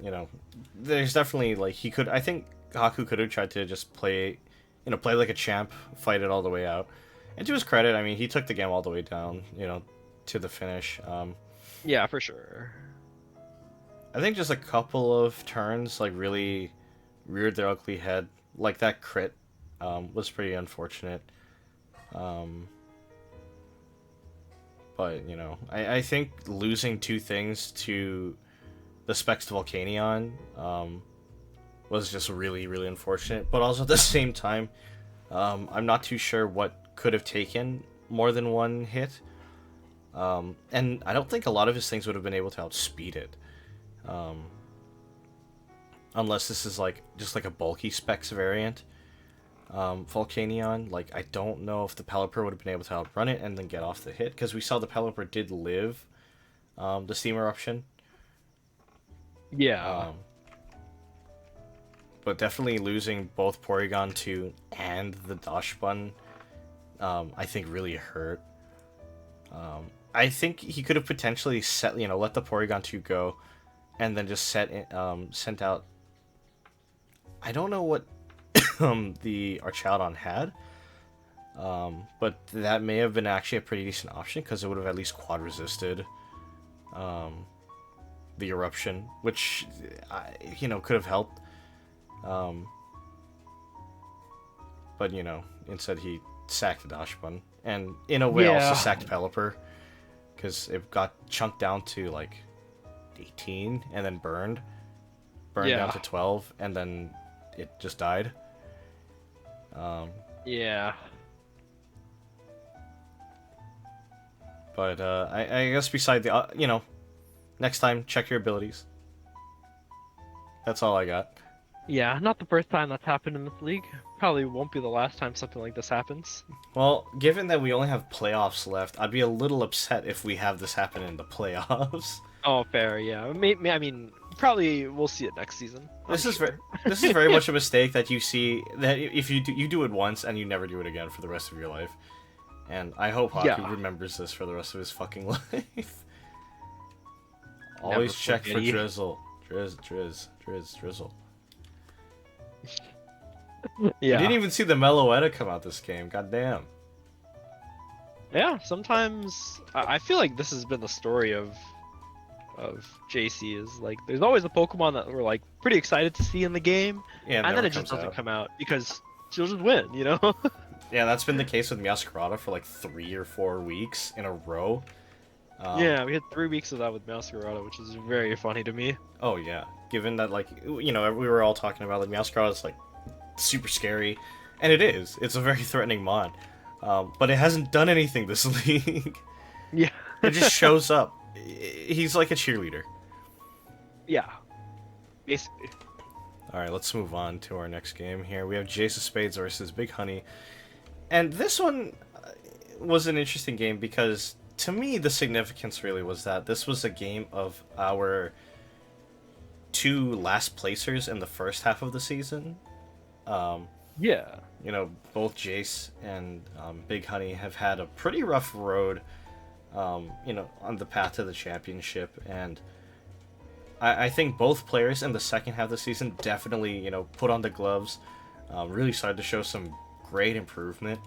There's definitely I think Haku could have tried to just play like a champ, fight it all the way out. And to his credit, I mean, he took the game all the way down, to the finish. Yeah, for sure. I think just a couple of turns really reared their ugly head like that crit was pretty unfortunate. Um, but you know, I think losing two things to the Specs to Volcanion was just really really unfortunate. But also at the same time, I'm not too sure what could have taken more than one hit. And I don't think a lot of his things would have been able to outspeed it. Unless this is like just like a bulky specs variant. Volcanion, like I don't know if the Pelipper would have been able to outrun it and then get off the hit, because we saw the Pelipper did live the Steam Eruption. Yeah. But definitely losing both Porygon 2 and the Dachsbun, I think really hurt. I think he could have potentially set, let the Porygon 2 go, and then just sent out. I don't know what the Archaudon had, but that may have been actually a pretty decent option, because it would have at least quad resisted the Eruption, which could have helped. But instead he sacked the Dachsbun, and in a way also sacked Pelipper, because it got chunked down to like 18 and then burned down to 12, and then it just died. Yeah. But I guess beside the next time check your abilities. That's all I got. Yeah, not the first time that's happened in this league. Probably won't be the last time something like this happens. Well, given that we only have playoffs left, I'd be a little upset if we have this happen in the playoffs. Oh, fair, yeah. I mean, probably we'll see it next season. This is very much a mistake that you see, that if you do it once and you never do it again for the rest of your life. And I hope Haku remembers this for the rest of his fucking life. Always check for Drizzle. Drizzle. Yeah. I didn't even see the Meloetta come out this game. God damn. Yeah, sometimes I feel like this has been the story of JC, is like there's always a Pokemon that we're like pretty excited to see in the game, and then it just doesn't come out because she'll just win, Yeah, that's been the case with Meowscarada for like 3 or 4 weeks in a row. Yeah, we had 3 weeks of that with Meowscarada, which is very funny to me. Oh yeah, given that we were all talking about like Meowscarada is like super scary, and it is. It's a very threatening mon, but it hasn't done anything this league. Yeah, it just shows up. He's like a cheerleader. Yeah, basically. All right, let's move on to our next game here. We have Jace of Spades versus Big Honey, and this one was an interesting game because to me the significance really was that this was a game of our 2 last placers in the first half of the season. Yeah. Both Jace and Big Honey have had a pretty rough road, on the path to the championship, and I think both players in the second half of the season definitely, put on the gloves, really started to show some great improvement.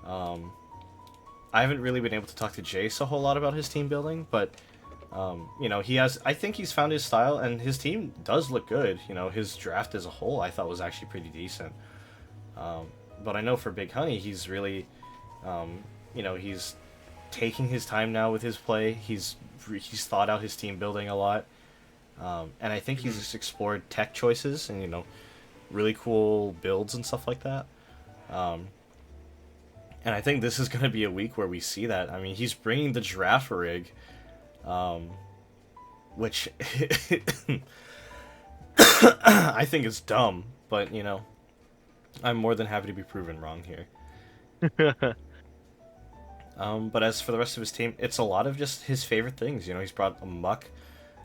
I haven't really been able to talk to Jace a whole lot about his team building, but I think he's found his style, and his team does look good. His draft as a whole I thought was actually pretty decent. But I know for Big Honey, he's really, he's taking his time now with his play. He's thought out his team building a lot. And I think he's just explored tech choices and, really cool builds and stuff like that. And I think this is going to be a week where we see that. I mean, he's bringing the Girafarig, which I think is dumb, but, I'm more than happy to be proven wrong here. But as for the rest of his team, it's a lot of just his favorite things. He's brought a Muck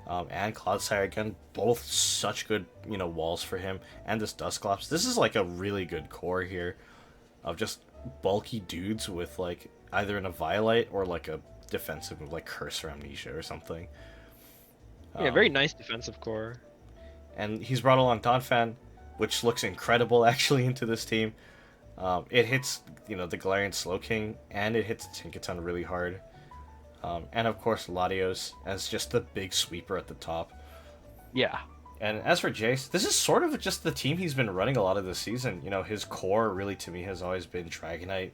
and Clodsire again, both such good, walls for him, and this Dusclops. This is like a really good core here of just bulky dudes with like either an Eviolite or like a defensive move like Curse or Amnesia or something. Yeah, very nice defensive core. And he's brought along Donphan, which looks incredible actually into this team. It hits, the Galarian Slowking, and it hits Tinkaton really hard. And of course Latios as just the big sweeper at the top. Yeah. And as for Jace, this is sort of just the team he's been running a lot of this season. You know, his core really to me has always been Dragonite,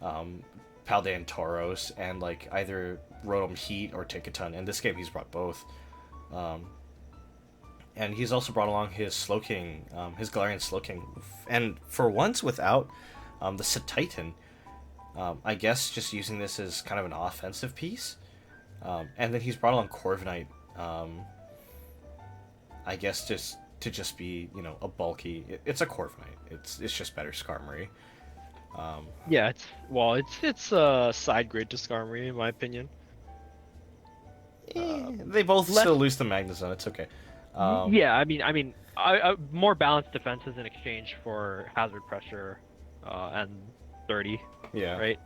Paldean Tauros, and like either Rotom Heat or Tinkaton. In this game, he's brought both. And he's also brought along his Slowking, his Galarian Slowking. And for once without the Cetitan, I guess just using this as kind of an offensive piece. And then he's brought along Corviknight, I guess just to just be, you know, a bulky... It's a Corviknight. It's just better Skarmory. Yeah, it's a side grade to Skarmory in my opinion. They both still lose the Magnezone. It's okay. Yeah, I mean, more balanced defenses in exchange for hazard pressure, and 30. Yeah. Right.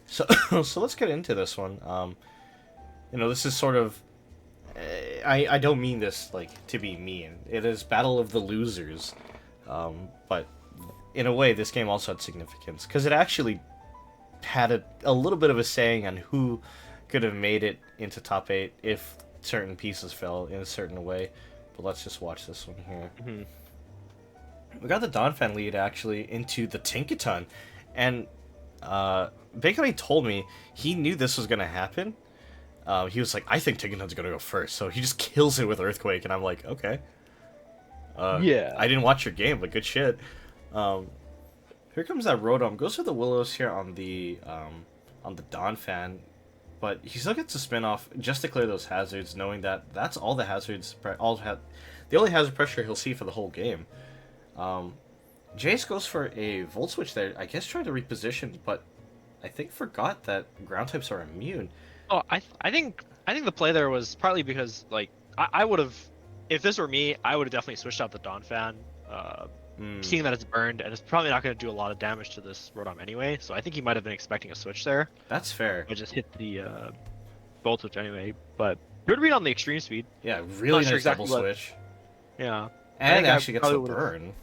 So let's get into this one. You know, this is sort of. I don't mean this like to be mean. It is Battle of the Losers, but in a way, this game also had significance because it actually had a little bit of a saying on who could have made it into top 8 if certain pieces fell in a certain way. But let's just watch this one here. Mm-hmm. We got the Donphan lead actually into the Tinkaton, and Baconite told me he knew this was gonna happen. He was like, I think Tinkaton's gonna go first, so he just kills it with Earthquake, and I'm like, okay. Yeah. I didn't watch your game, but good shit. Here comes that Rotom. Goes for the Willows here on the Donphan, but he still gets a spin off just to clear those hazards, knowing that that's all the hazards, the only hazard pressure he'll see for the whole game. Jace goes for a Volt Switch there, I guess trying to reposition, but I think forgot that ground types are immune. Oh, I think the play there was partly because like I would have, if this were me, I would have definitely switched out the Donphan, seeing that it's burned and it's probably not going to do a lot of damage to this Rotom anyway. So I think he might have been expecting a switch there. That's fair. I just hit the Volt Switch anyway, but good read on the extreme speed. Yeah, really nice exactly double switch. Yeah, And it actually gets the burn.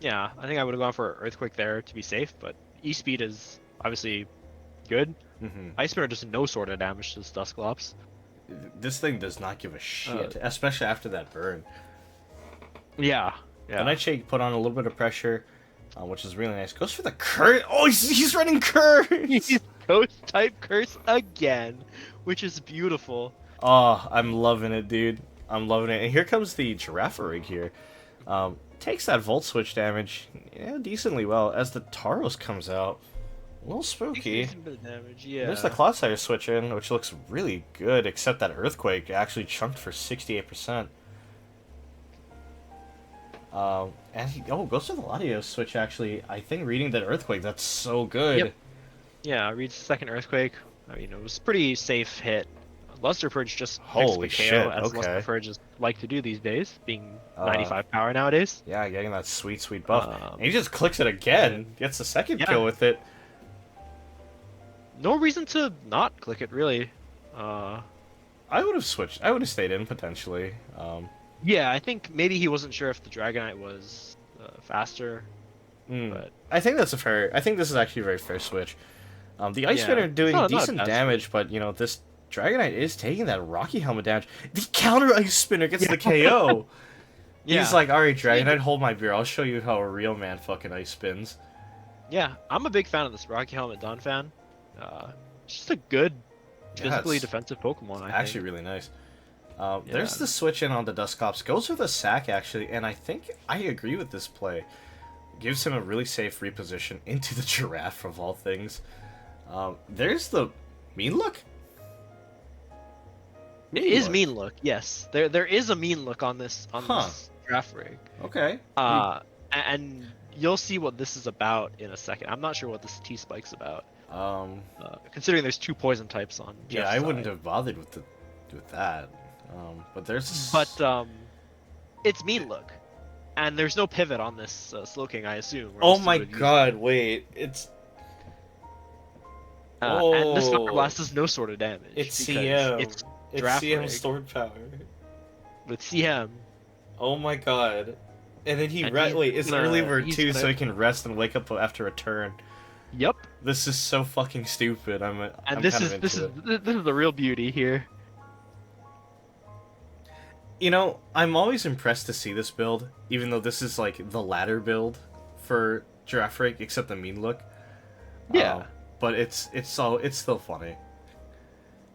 Yeah, I think I would have gone for Earthquake there to be safe, but E-Speed is obviously good. Ice Spinner does no sort of damage to this Dusclops. This thing does not give a shit, especially after that burn. Yeah. The Nightshade put on a little bit of pressure, which is really nice. Goes for the Curse. Oh, he's running Curse! He's Ghost type Curse again, which is beautiful. Oh, I'm loving it, dude. I'm loving it. And here comes the Girafarig here. Takes that Volt Switch damage decently well as the Tauros comes out. A little spooky. A bit of damage, yeah. There's the Clodsire switch in, which looks really good, except that Earthquake actually chunked for 68%. And he goes to the Latios switch actually. I think reading that Earthquake, that's so good. Yep. Yeah, reads the second Earthquake. I mean, it was a pretty safe hit. Luster Purge just holy picks the shit, KO, as okay. Luster Purges like to do these days, being 95 power nowadays. Yeah, getting that sweet buff. And he just clicks it again, gets the second kill with it. No reason to not click it, really. I would have switched. I would have stayed in, potentially. Yeah, I think maybe he wasn't sure if the Dragonite was faster. But I think that's a fair... I think this is actually a very fair switch. The Ice Spinner doing decent damage, but, you know, this Dragonite is taking that Rocky Helmet damage. The counter Ice Spinner gets the KO! He's like, alright, Dragonite, hold my beer. I'll show you how a real man fucking ice spins. Yeah, I'm a big fan of this Rocky Helmet Donphan. Just a good, physically defensive Pokemon, I think. Actually really nice. There's the switch in on the Dusclops. Goes for the sack, actually, and I think I agree with this play. Gives him a really safe reposition into the Giraffe, of all things. There's the Mean Look? It is Mean Look, yes. There is a Mean Look on this Giraffe rig. Okay. And you'll see what this is about in a second. I'm not sure what this T-Spike's about. Considering there's 2 poison types on Jeff's I wouldn't side. have bothered with that. But there's... But, it's Mean Look. And there's no pivot on this Slowking, I assume. Oh my god, wait. It's... And this Thunder Blast does no sort of damage. It's CM. It's CM Sword Power. With CM. Oh my god. And then wait, it's early bird too, so he can rest and wake up after a turn. Yep. This is so fucking stupid. This is the real beauty here. You know, I'm always impressed to see this build, even though this is like the ladder build for Girafarig, except the mean look. Yeah. But it's still funny.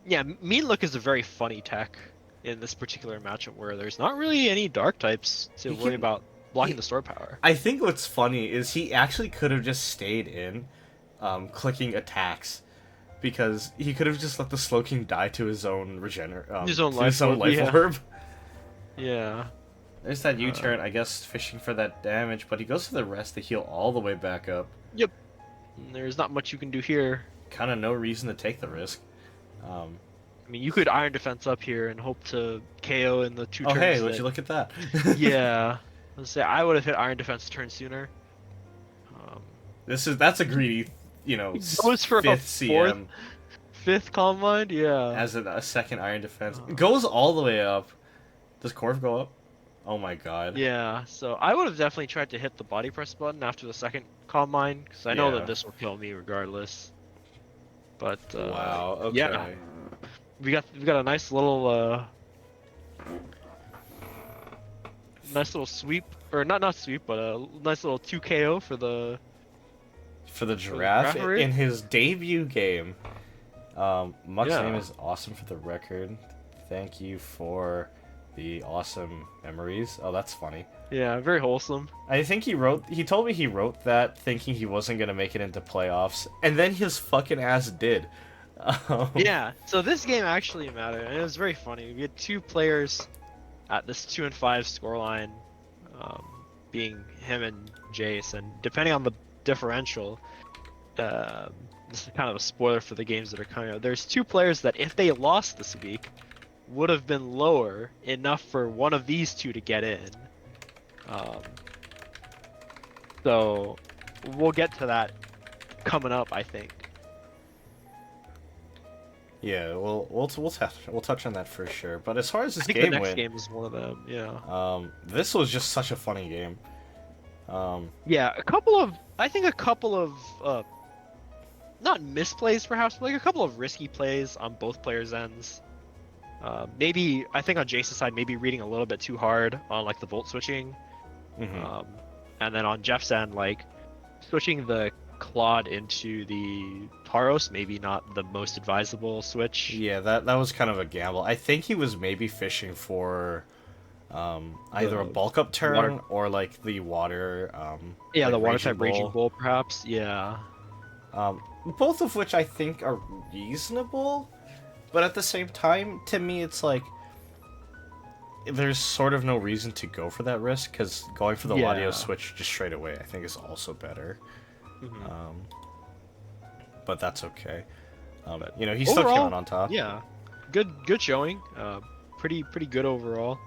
Yeah, Mean Look is a very funny tech in this particular matchup where there's not really any dark types to He worry can about blocking he, the sword power. I think what's funny is he actually could have just stayed in, clicking attacks, because he could have just let the Slowking die to his own His own to his own orb, life yeah. orb. Yeah. There's that U-turn, I guess, fishing for that damage, but he goes for the rest to heal all the way back up. Yep. There's not much you can do here. Kind of no reason to take the risk. I mean, you could Iron Defense up here and hope to KO in the 2 Oh turns. hey, would you look at that? Yeah. Let's say I would have hit Iron Defense a turn sooner. Um, That's a greedy, goes for a fifth CM fifth Calm Mind, yeah. as a second Iron Defense. Goes all the way up. Does Corv go up? Oh my god. Yeah, so I would have definitely tried to hit the body press button after the second Calm Mind, because I know Yeah. that this will kill me regardless. But Wow. Okay. yeah, we got a nice little sweep, or not sweep, but a nice little 2 KO for the For the giraffe Girafarig? in his debut game. Muck's Yeah. name is awesome for the record. Thank you for the awesome memories. Oh, that's funny. Yeah, very wholesome. I think he told me he wrote that thinking he wasn't going to make it into playoffs, and then his fucking ass did. Yeah, so this game actually mattered, and it was very funny. We had 2 players at this 2-5 scoreline, being him and Jace, and depending on the differential, this is kind of a spoiler for the games that are coming out. There's 2 players that, if they lost this week, would have been lower enough for one of these 2 to get in. So we'll get to that coming up, I think. Yeah, we'll touch on that for sure. But as far as I this think the game next went, game is one of them. Yeah. this was just such a funny game. Yeah, I think a couple of not misplays perhaps, but like a couple of risky plays on both players' ends. Maybe I think on Jace's side, maybe reading a little bit too hard on like the volt switching, and then on Jeff's end, like switching the Claude into the Tauros, maybe not the most advisable switch. Yeah, that was kind of a gamble. I think he was maybe fishing for either a bulk up turn water- or like the water. Yeah, like the water Raging type Raging Bull. Bull, perhaps. Yeah. Both of which I think are reasonable, but at the same time, to me, it's like there's sort of no reason to go for that risk because going for the Yeah. Latios switch just straight away, I think, is also better. But that's okay. He still came Overall, out on top. Yeah. Good showing. Pretty good overall.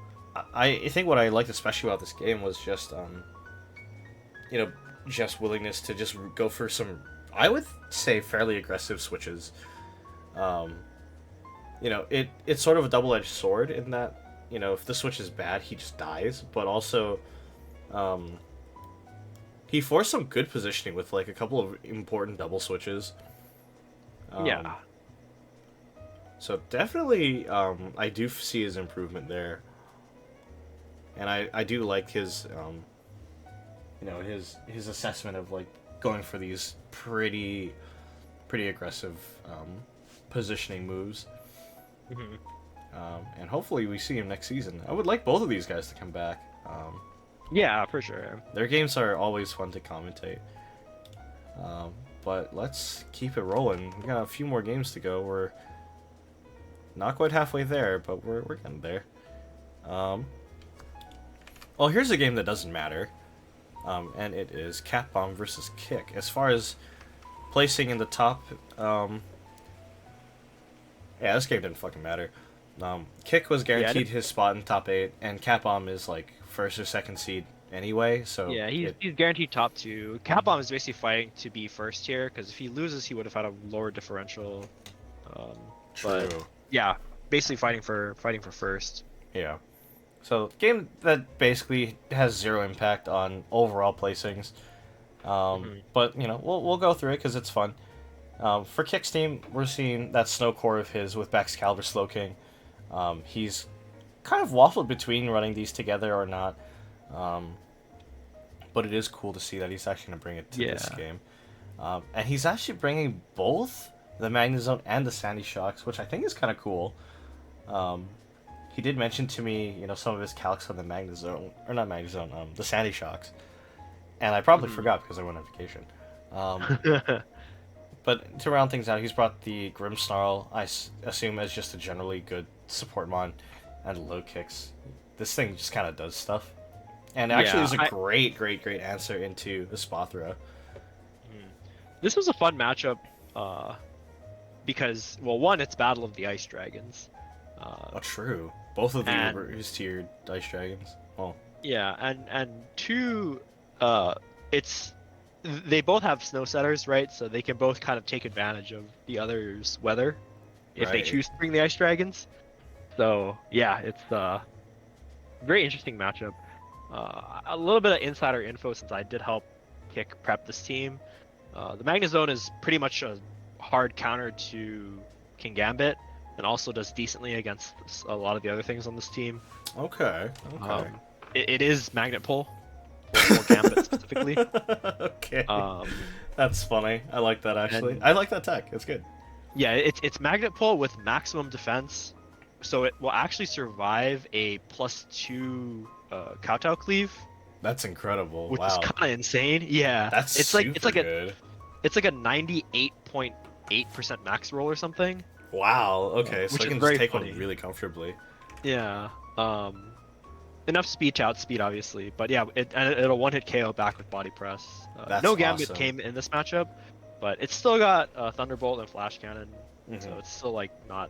I think what I liked especially about this game was just, Jeff's willingness to just go for some, I would say, fairly aggressive switches. It's sort of a double-edged sword in that, if the switch is bad, he just dies, but also, he forced some good positioning with, like, a couple of important double switches. Yeah. So definitely, I do see his improvement there. And I do like his, his assessment of, like, going for these pretty aggressive, positioning moves. And hopefully we see him next season. I would like both of these guys to come back. Yeah, for sure. Their games are always fun to commentate. But let's keep it rolling. We got a few more games to go. We're not quite halfway there, but we're getting there. Well, here's a game that doesn't matter. And it is Cat Bomb versus Kick. As far as placing in the top, this game didn't fucking matter. Kick was guaranteed his spot in top 8, and Cat Bomb is like first or second seed anyway. So Yeah, he's guaranteed top 2. Cat Bomb is basically fighting to be first here because if he loses, he would have had a lower differential. True. But yeah, basically fighting for first. Yeah. So game that basically has zero impact on overall placings. But we'll go through it because it's fun. For Kick's team, we're seeing that Snow Core of his with Baxcalibur Slowking. He's kind of waffled between running these together or not. Um, but it is cool to see that he's actually going to bring it to this Yeah. game. And he's actually bringing both the Magnezone and the Sandy Shocks, which I think is kind of cool. He did mention to me, some of his calcs on the Magnezone, or not Magnezone, the Sandy Shocks. And I probably forgot because I went on vacation. But to round things out, he's brought the Grimmsnarl, assume as just a generally good support mon, and low kicks. This thing just kind of does stuff. And actually is a great answer into Espathra. This was a fun matchup, because, well, one, it's Battle of the Ice Dragons. Oh, true. Both of the his tiered Ice Dragons. Oh. Yeah, and two, they both have snow setters, right? So they can both kind of take advantage of the other's weather if they choose to bring the Ice Dragons. So yeah, it's a very interesting matchup. A little bit of insider info since I did help prep this team. The Magnezone is pretty much a hard counter to Kingambit, and also does decently against a lot of the other things on this team. Okay. It is Magnet Pull, or Gambit specifically. Okay. That's funny. I like that actually. I like that tech. It's good. Yeah, it's Magnet Pull with maximum defense, so it will actually survive a +2 Kowtow cleave. That's incredible. Which is kind of insane. Yeah. It's like good. It's like a 98.8% max roll or something. Wow. Okay, so which I can is just take funny. one really comfortably. Yeah. Enough speed to outspeed, obviously, but yeah, it'll one-hit KO back with body press. No Gambit came in this matchup, but it's still got Thunderbolt and Flash Cannon, so it's still like not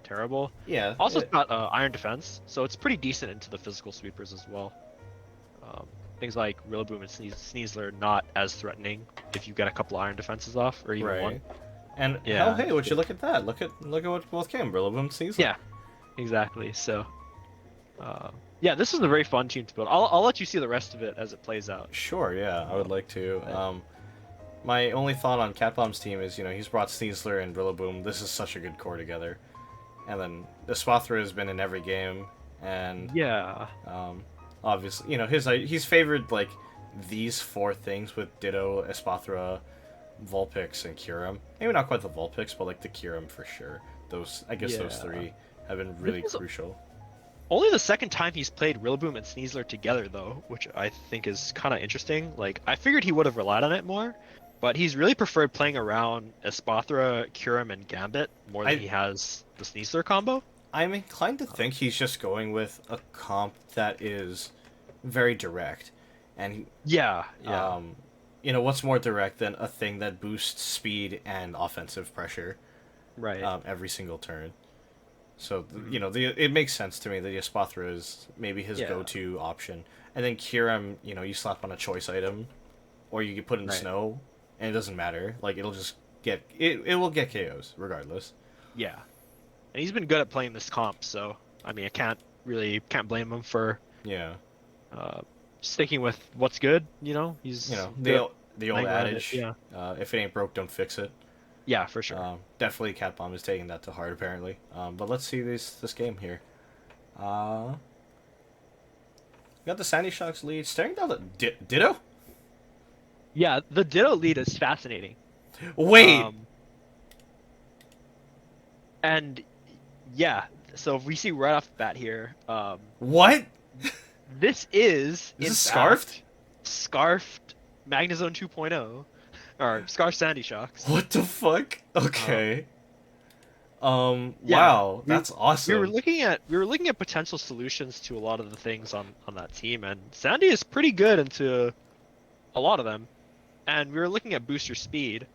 terrible. Yeah. Also, it's got Iron Defense, so it's pretty decent into the physical sweepers as well. Things like Rillaboom and Sneasler not as threatening if you get a couple Iron Defenses off, or even one. And hey, would you look at that? Look at what both came, Rillaboom and Sneasler. Yeah, exactly. So, yeah, this is a very fun team to build. I'll let you see the rest of it as it plays out. Sure, yeah, I would like to. My only thought on Cat Bomb's team is, he's brought Sneasler and Rillaboom. This is such a good core together. And then Espathra has been in every game, and obviously, he's favored like these four things with Ditto, Espathra, Vulpix, and Kyurem. Maybe not quite the Vulpix, but like the Kyurem for sure. Those three have been really crucial. Only the second time he's played Rillaboom and Sneasler together, though, which I think is kind of interesting. Like, I figured he would have relied on it more, but he's really preferred playing around Espathra, Kyurem, and Gambit more than he has the Sneasler combo. I'm inclined to think he's just going with a comp that is very direct, and what's more direct than a thing that boosts speed and offensive pressure, right? Every single turn. So it makes sense to me that Espathra is maybe his go-to option, and then Kyurem, you slap on a choice item, or you can put in snow, and it doesn't matter. Like it'll just get it will get KOs regardless. Yeah. And he's been good at playing this comp, so I mean, I can't blame him for sticking with what's good. He's the old adage. If it ain't broke, don't fix it. Yeah, for sure. Definitely, Cat Bomb is taking that to heart apparently. But let's see this game here. We got the Sandy Shocks lead, staring down the Ditto. Yeah, the Ditto lead is fascinating. Wait. And yeah, so we see right off the bat here. What? This is Scarfed? Scarfed Magnezone 2.0, or Scarfed Sandy Shocks. What the fuck? Okay. Wow, that's awesome. We were looking at potential solutions to a lot of the things on that team, and Sandy is pretty good into a lot of them. And we were looking at booster speed,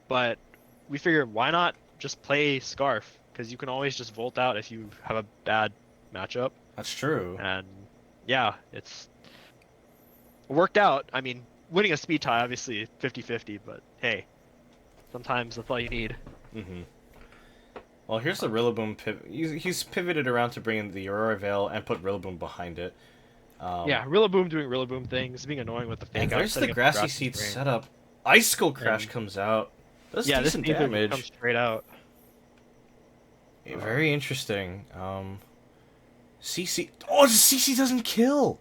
but we figured why not just play Scarf, because you can always just volt out if you have a bad matchup. That's true. And yeah, it's worked out. I mean, winning a speed tie, obviously 50-50, but hey, sometimes that's all you need. Mm-hmm. Well, here's the Rillaboom pivot. He's pivoted around to bring in the Aurora Veil and put Rillaboom behind it. Yeah, Rillaboom doing Rillaboom things, being annoying with the fake. And there's the Grassy Seed setup. Icicle Crash comes out. Does decent damage. Comes straight out. Very interesting. CC. Oh, CC doesn't kill.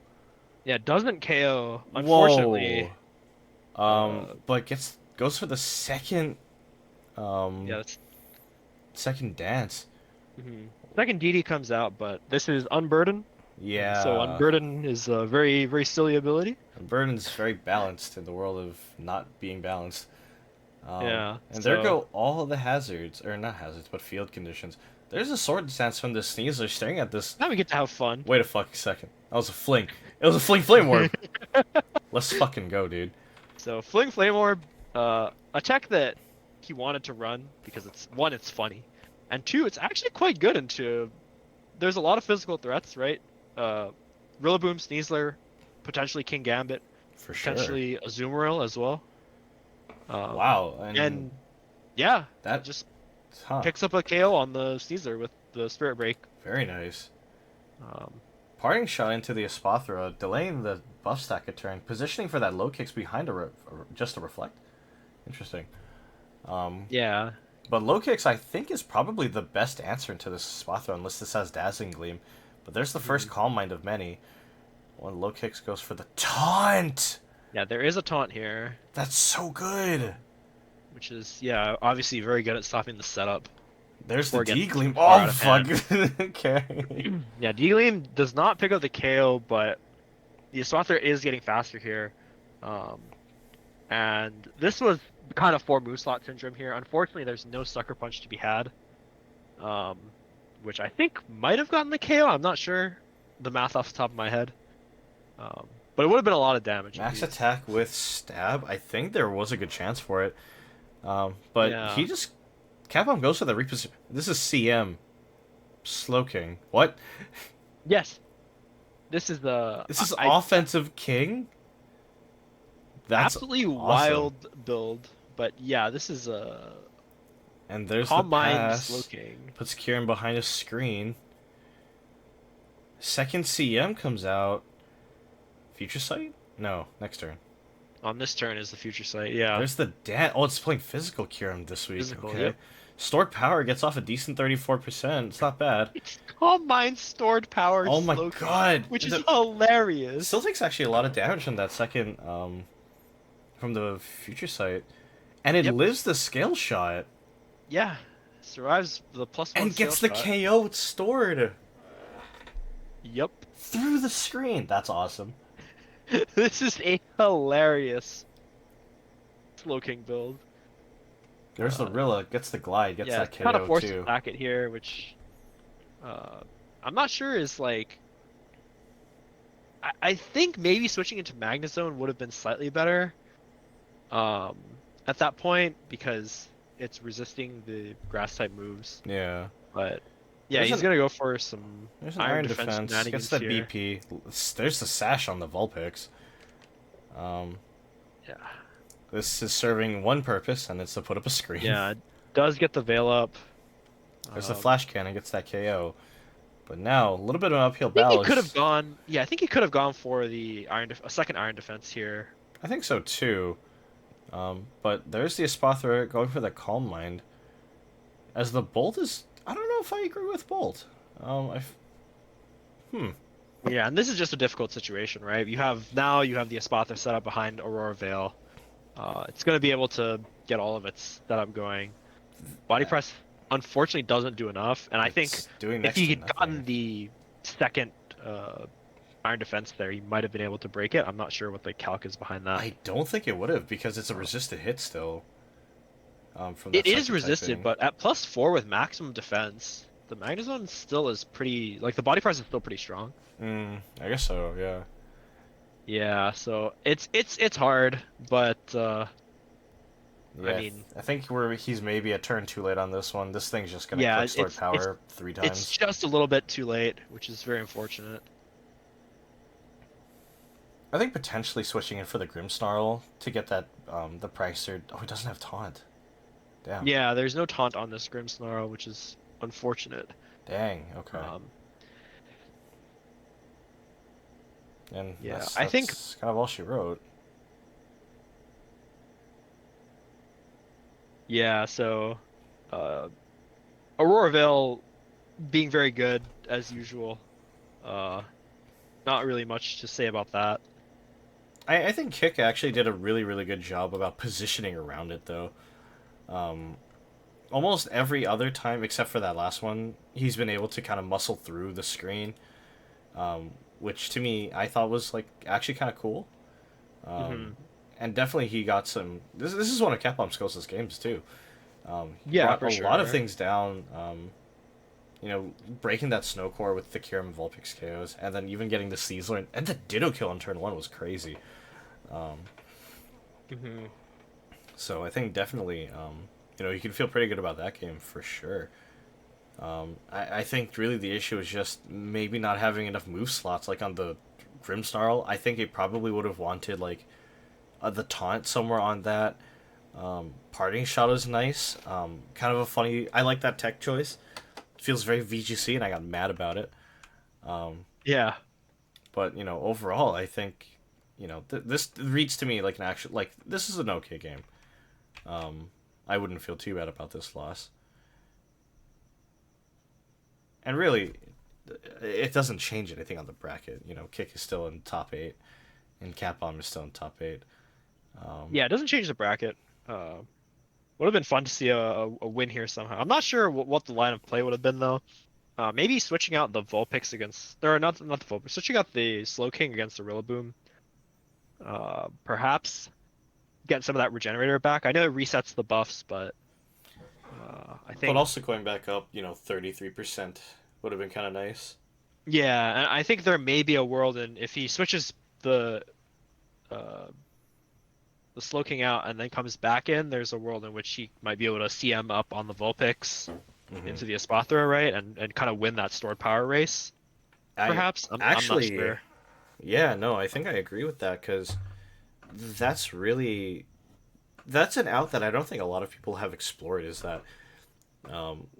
Yeah, doesn't KO, unfortunately. Whoa. Uh, But goes for the yeah, um that's, second dance. second DD comes out, but this is Unburden. And so Yeah. Unburden is a very, very silly ability. Burden's very balanced in the world of not being balanced. Yeah, And there so go all the hazards, or not hazards, but field conditions. There's a sword dance from the Sneasler staring at this. now we get to have fun. Wait a fucking second. That was a fling. It was a fling flame orb. Let's fucking go, dude. So Fling Flame Orb, a tech that he wanted to run because it's one, it's funny, and two, it's actually quite good into. There's a lot of physical threats, right? Rillaboom, Sneasler, potentially King Gambit, For sure. potentially Azumarill as well. Wow. And yeah, that just huh. picks up a KO on the Sneasler with the Spirit Break. Very nice. Um, Parting shot into the Espathra, delaying the buff stack a turn, positioning for that low kicks behind just to reflect. Interesting. yeah, But low kicks, I think, is probably the best answer to this Espathra, unless this has Dazzling Gleam. But there's the first Calm Mind of many. When low kicks goes for the taunt. yeah, there is a taunt here, That's so good. which is yeah, obviously very good at stopping the setup. There's the Or D gets Gleam. far out Oh of fuck. hand. Okay. Yeah, D-Gleam does not pick up the KO, but the Espathra is getting faster here. And this was kind of for Moonslot Syndrome here. Unfortunately, there's no Sucker Punch to be had, um, which I think might have gotten the KO. I'm not sure the math off the top of my head. But it would have been a lot of damage. Max indeed. attack with stab. I think there was a good chance for it. But Yeah. he just Capcom goes for the reposition. This is CM. Slowking. What? Yes. This is the This is I- offensive king? That's absolutely awesome. wild build. But yeah, this is a And there's Calm the Mind pass. Slow King. Puts Kieran behind a screen. Second CM comes out. Future Sight? No, next turn. On this turn is the Future Sight. Yeah. There's the dad. Oh, it's playing physical Kieran this week. Physical, okay. yep. Stored power gets off a decent 34%. It's not bad. Calm Mind stored power. Oh my Slow King, god. which is hilarious. Still takes actually a lot of damage on that second from the Future Sight. And it Yep. lives the scale shot. Yeah, survives the +1 And gets the scale shot. KO it's stored Yep. through the screen. That's awesome. This is a hilarious Slow King build. There's the Rilla, gets the glide, gets Yeah, that it's kind of KO forced too. to back it here, which I'm not sure is like. I think maybe switching into Magnezone would have been slightly better. At that point because it's resisting the grass type moves. Yeah. But yeah, There's he's an- gonna go for some There's an Iron Iron Defense Defense, gets shenanigans the here. BP. There's the Sash on the Vulpix. Yeah. This is serving one purpose, and it's to put up a screen. Yeah, it does get the veil up. There's the Flash Cannon, gets that KO. But now, a little bit of an uphill I think battle. he could have gone. Yeah, I think he could have gone for the a second Iron Defense here. I think so too. But there's the Espathra going for the Calm Mind. As the Bolt is... I don't know if I agree with Bolt. Yeah, and this is just a difficult situation, right? You have the Espathra set up behind Aurora Veil. It's going to be able to get all of its setup going. Body press unfortunately doesn't do enough, and I think It's doing if next he to had gotten nothing. the second Iron Defense there, he might have been able to break it. I'm not sure what the calc is behind that. I don't think it would have, because it's a resisted hit still. From that It is second resisted, typing. but at +4 with maximum defense, the Magnezone still is pretty. Like the body press is still pretty strong. I guess so, yeah. Yeah, so it's hard, but Yeah, I mean, I think he's maybe a turn too late on this one. This thing's just gonna Yeah, click stored it's- power 3 times. it's just a little bit too late, which is very unfortunate. I think potentially switching in for the Grimmsnarl to get that the Pricer. Oh, he doesn't have taunt. Damn. Yeah, there's no taunt on this Grimmsnarl, which is unfortunate. Dang. Okay. And yeah, that's I think- kind of all she wrote. Yeah, so Aurora Veil being very good as usual. Uh, Not really much to say about that. I think Kick actually did a really, really good job about positioning around it, though. Um, Almost every other time, except for that last one, he's been able to kind of muscle through the screen, which to me I thought was like actually kind of cool. Um, Hmm. and definitely he got some. This is one of Capcom's closest games too. He Yeah, brought for a lot of sure. things down. Breaking that snow core with the Kirim Vulpix KOs, and then even getting the Caesar and the Ditto kill on turn one was crazy. Um, Hmm. so I think definitely, you can feel pretty good about that game for sure. I think really the issue is just maybe not having enough move slots. Like on the Grimmsnarl, I think it probably would have wanted like the taunt somewhere on that. Parting shot is nice. Kind of a funny. I like that tech choice. It feels very VGC, and I got mad about it. Um, Yeah. but overall, I think this reads to me like an actual like this is an okay game. Um, I wouldn't feel too bad about this loss. And really, it doesn't change anything on the bracket. Kick is still in top eight, and Capcom is still in top eight. Um, Yeah, it doesn't change the bracket. Would have been fun to see a win here somehow. I'm not sure what the line of play would have been though. Maybe switching out the Vulpix against, or not the Vulpix, switching out the Slowking against the Rillaboom. Perhaps get some of that regenerator back. I know it resets the buffs, but I but think also going back up, 33% would have been kind of nice. yeah, and I think there may be a world in if he switches the uh the Slowking out and then comes back in, there's a world in which he might be able to CM up on the Vulpix Hmm into the Espathra, right, and kind of win that stored power race. I Perhaps I'm not actually, sure. yeah, no, I think I agree with that because that's really that's an out that I don't think a lot of people have explored. Is that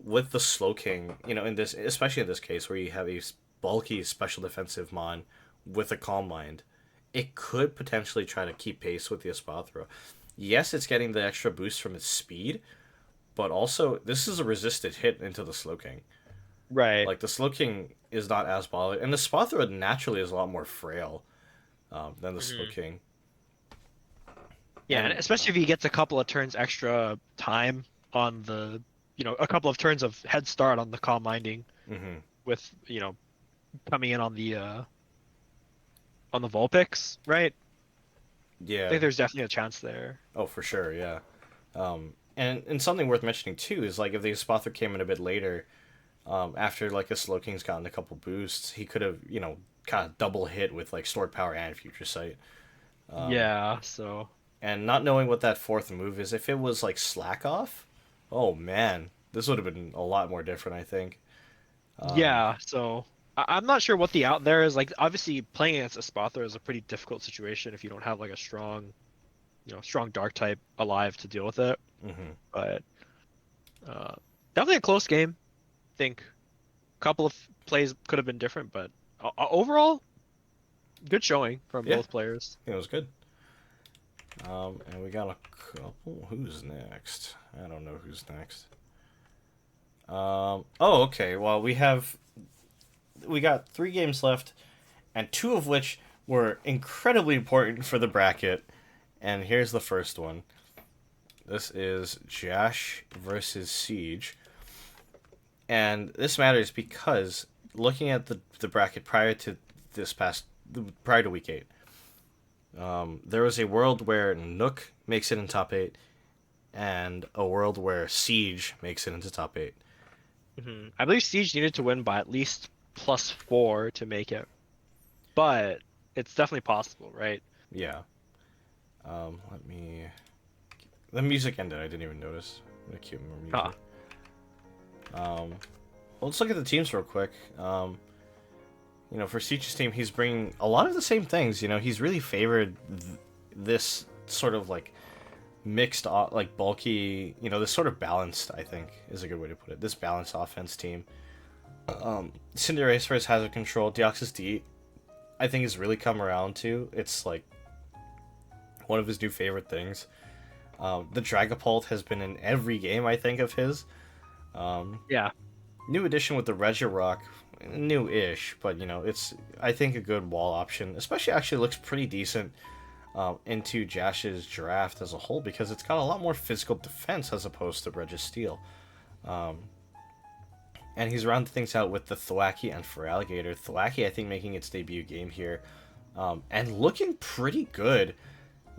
with the Slow King, in this, especially in this case where you have a bulky special defensive mon with a Calm Mind, it could potentially try to keep pace with the Espathra. Yes, it's getting the extra boost from its speed, but also this is a resisted hit into the Slow King. Right. Like the Slow King is not as volatile, and the Espathra naturally is a lot more frail than the Slow Hmm. King. Yeah, and And especially if he gets a couple of turns extra time on a couple of turns of head start on the calm minding mhm, with, coming in on the Vulpix, right? I yeah, think there's definitely a chance there. oh for sure, yeah. And something worth mentioning too is like if the Espathra came in a bit later, after like the Slow King's gotten a couple boosts, he could have kind of double hit with like Stored Power and Future Sight. Yeah, so And not knowing what that fourth move is, if it was like Slack Off, oh man, this would have been a lot more different. I think. Um, yeah, so I'm not sure what the out there is. Like obviously playing against Espathra is a pretty difficult situation if you don't have like a strong, strong dark type alive to deal with it. mhm. But uh definitely a close game. I think a couple of plays could have been different, but overall good showing from Yeah, both players. it was good. And we got a couple. Who's next? I don't know who's next. Oh, okay. Well, we got 3 games left, and 2 of which were incredibly important for the bracket. And here's the first one. This is Jash versus Siege, and this matters because looking at the bracket prior to week 8, there was a world where Nook makes it in top 8, and a world where Siege makes it into top 8. I believe Siege needed to win by at least +4 to make it, but it's definitely possible, right? Yeah. Let me. The music ended. I didn't even notice. I'm gonna cue more Ah, music. Um, well, let's look at the teams real quick. For Siege's team, he's bringing a lot of the same things. He's really favored this sort of like mixed, like bulky. This sort of balanced. I think is a good way to put it. This balanced offense team. Cinderace for his hazard control. Deoxys D, I think, has really come around to. It's like one of his new favorite things. The Dragapult has been in every game, I think, of his. Um, yeah. New addition with the Regirock, new-ish, but it's I think a good wall option. Especially actually looks pretty decent into Jash's draft as a whole because it's got a lot more physical defense as opposed to Registeel. Um, and he's rounded things out with the Thwackey and Feraligatr. Thwackey, I think, making its debut game here, and looking pretty good.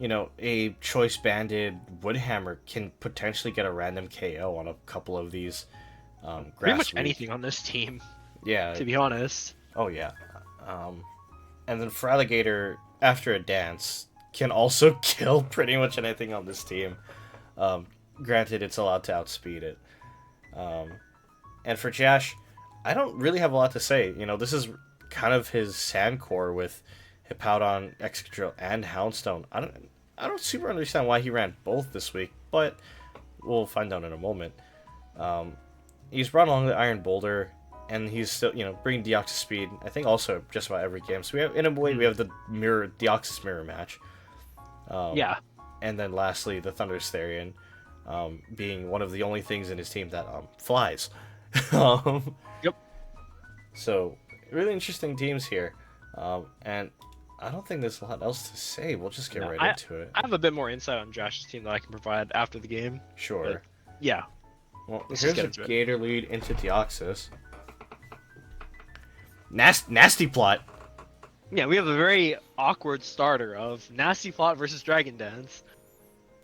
A choice banded Woodhammer can potentially get a random KO on a couple of these Pretty much grassroots. anything on this team, Yeah. to be honest. Oh yeah. And then Feraligatr, after a dance, can also kill pretty much anything on this team. Granted, it's allowed to outspeed it. And for Jash, I don't really have a lot to say. This is kind of his sand core with Hippowdon, Excadrill, and Houndstone. I don't super understand why he ran both this week, but we'll find out in a moment. He's brought along the Iron Boulder, and he's still, bringing Deoxys speed. I think also just about every game. So we have, in a way, we have the Deoxys mirror match. Yeah. And then lastly, the Thundurus Therian, being one of the only things in his team that flies. Yep. So really interesting teams here, and I don't think there's a lot else to say. We'll just get right into it. I have a bit more insight on Josh's team that I can provide after the game. Sure. But, yeah. Well, Let's here's just a get into it. Gator lead into Deoxys. Nasty plot. Yeah, we have a very awkward starter of Nasty Plot versus Dragon Dance.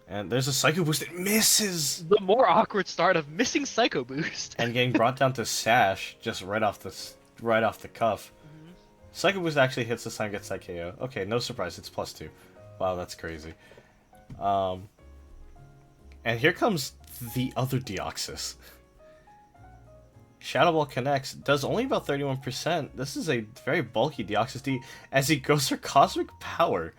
And there's a Psycho Boost that misses. The more awkward start of missing Psycho Boost. And getting brought down to Sash just right off the cuff. Psycho Boost actually hits this time, gets that KO. Okay, no surprise, it's +2. Wow, that's crazy. And here comes the other Deoxys. Shadow Ball connects, does only about 31%. This is a very bulky Deoxys D as he goes for Cosmic Power.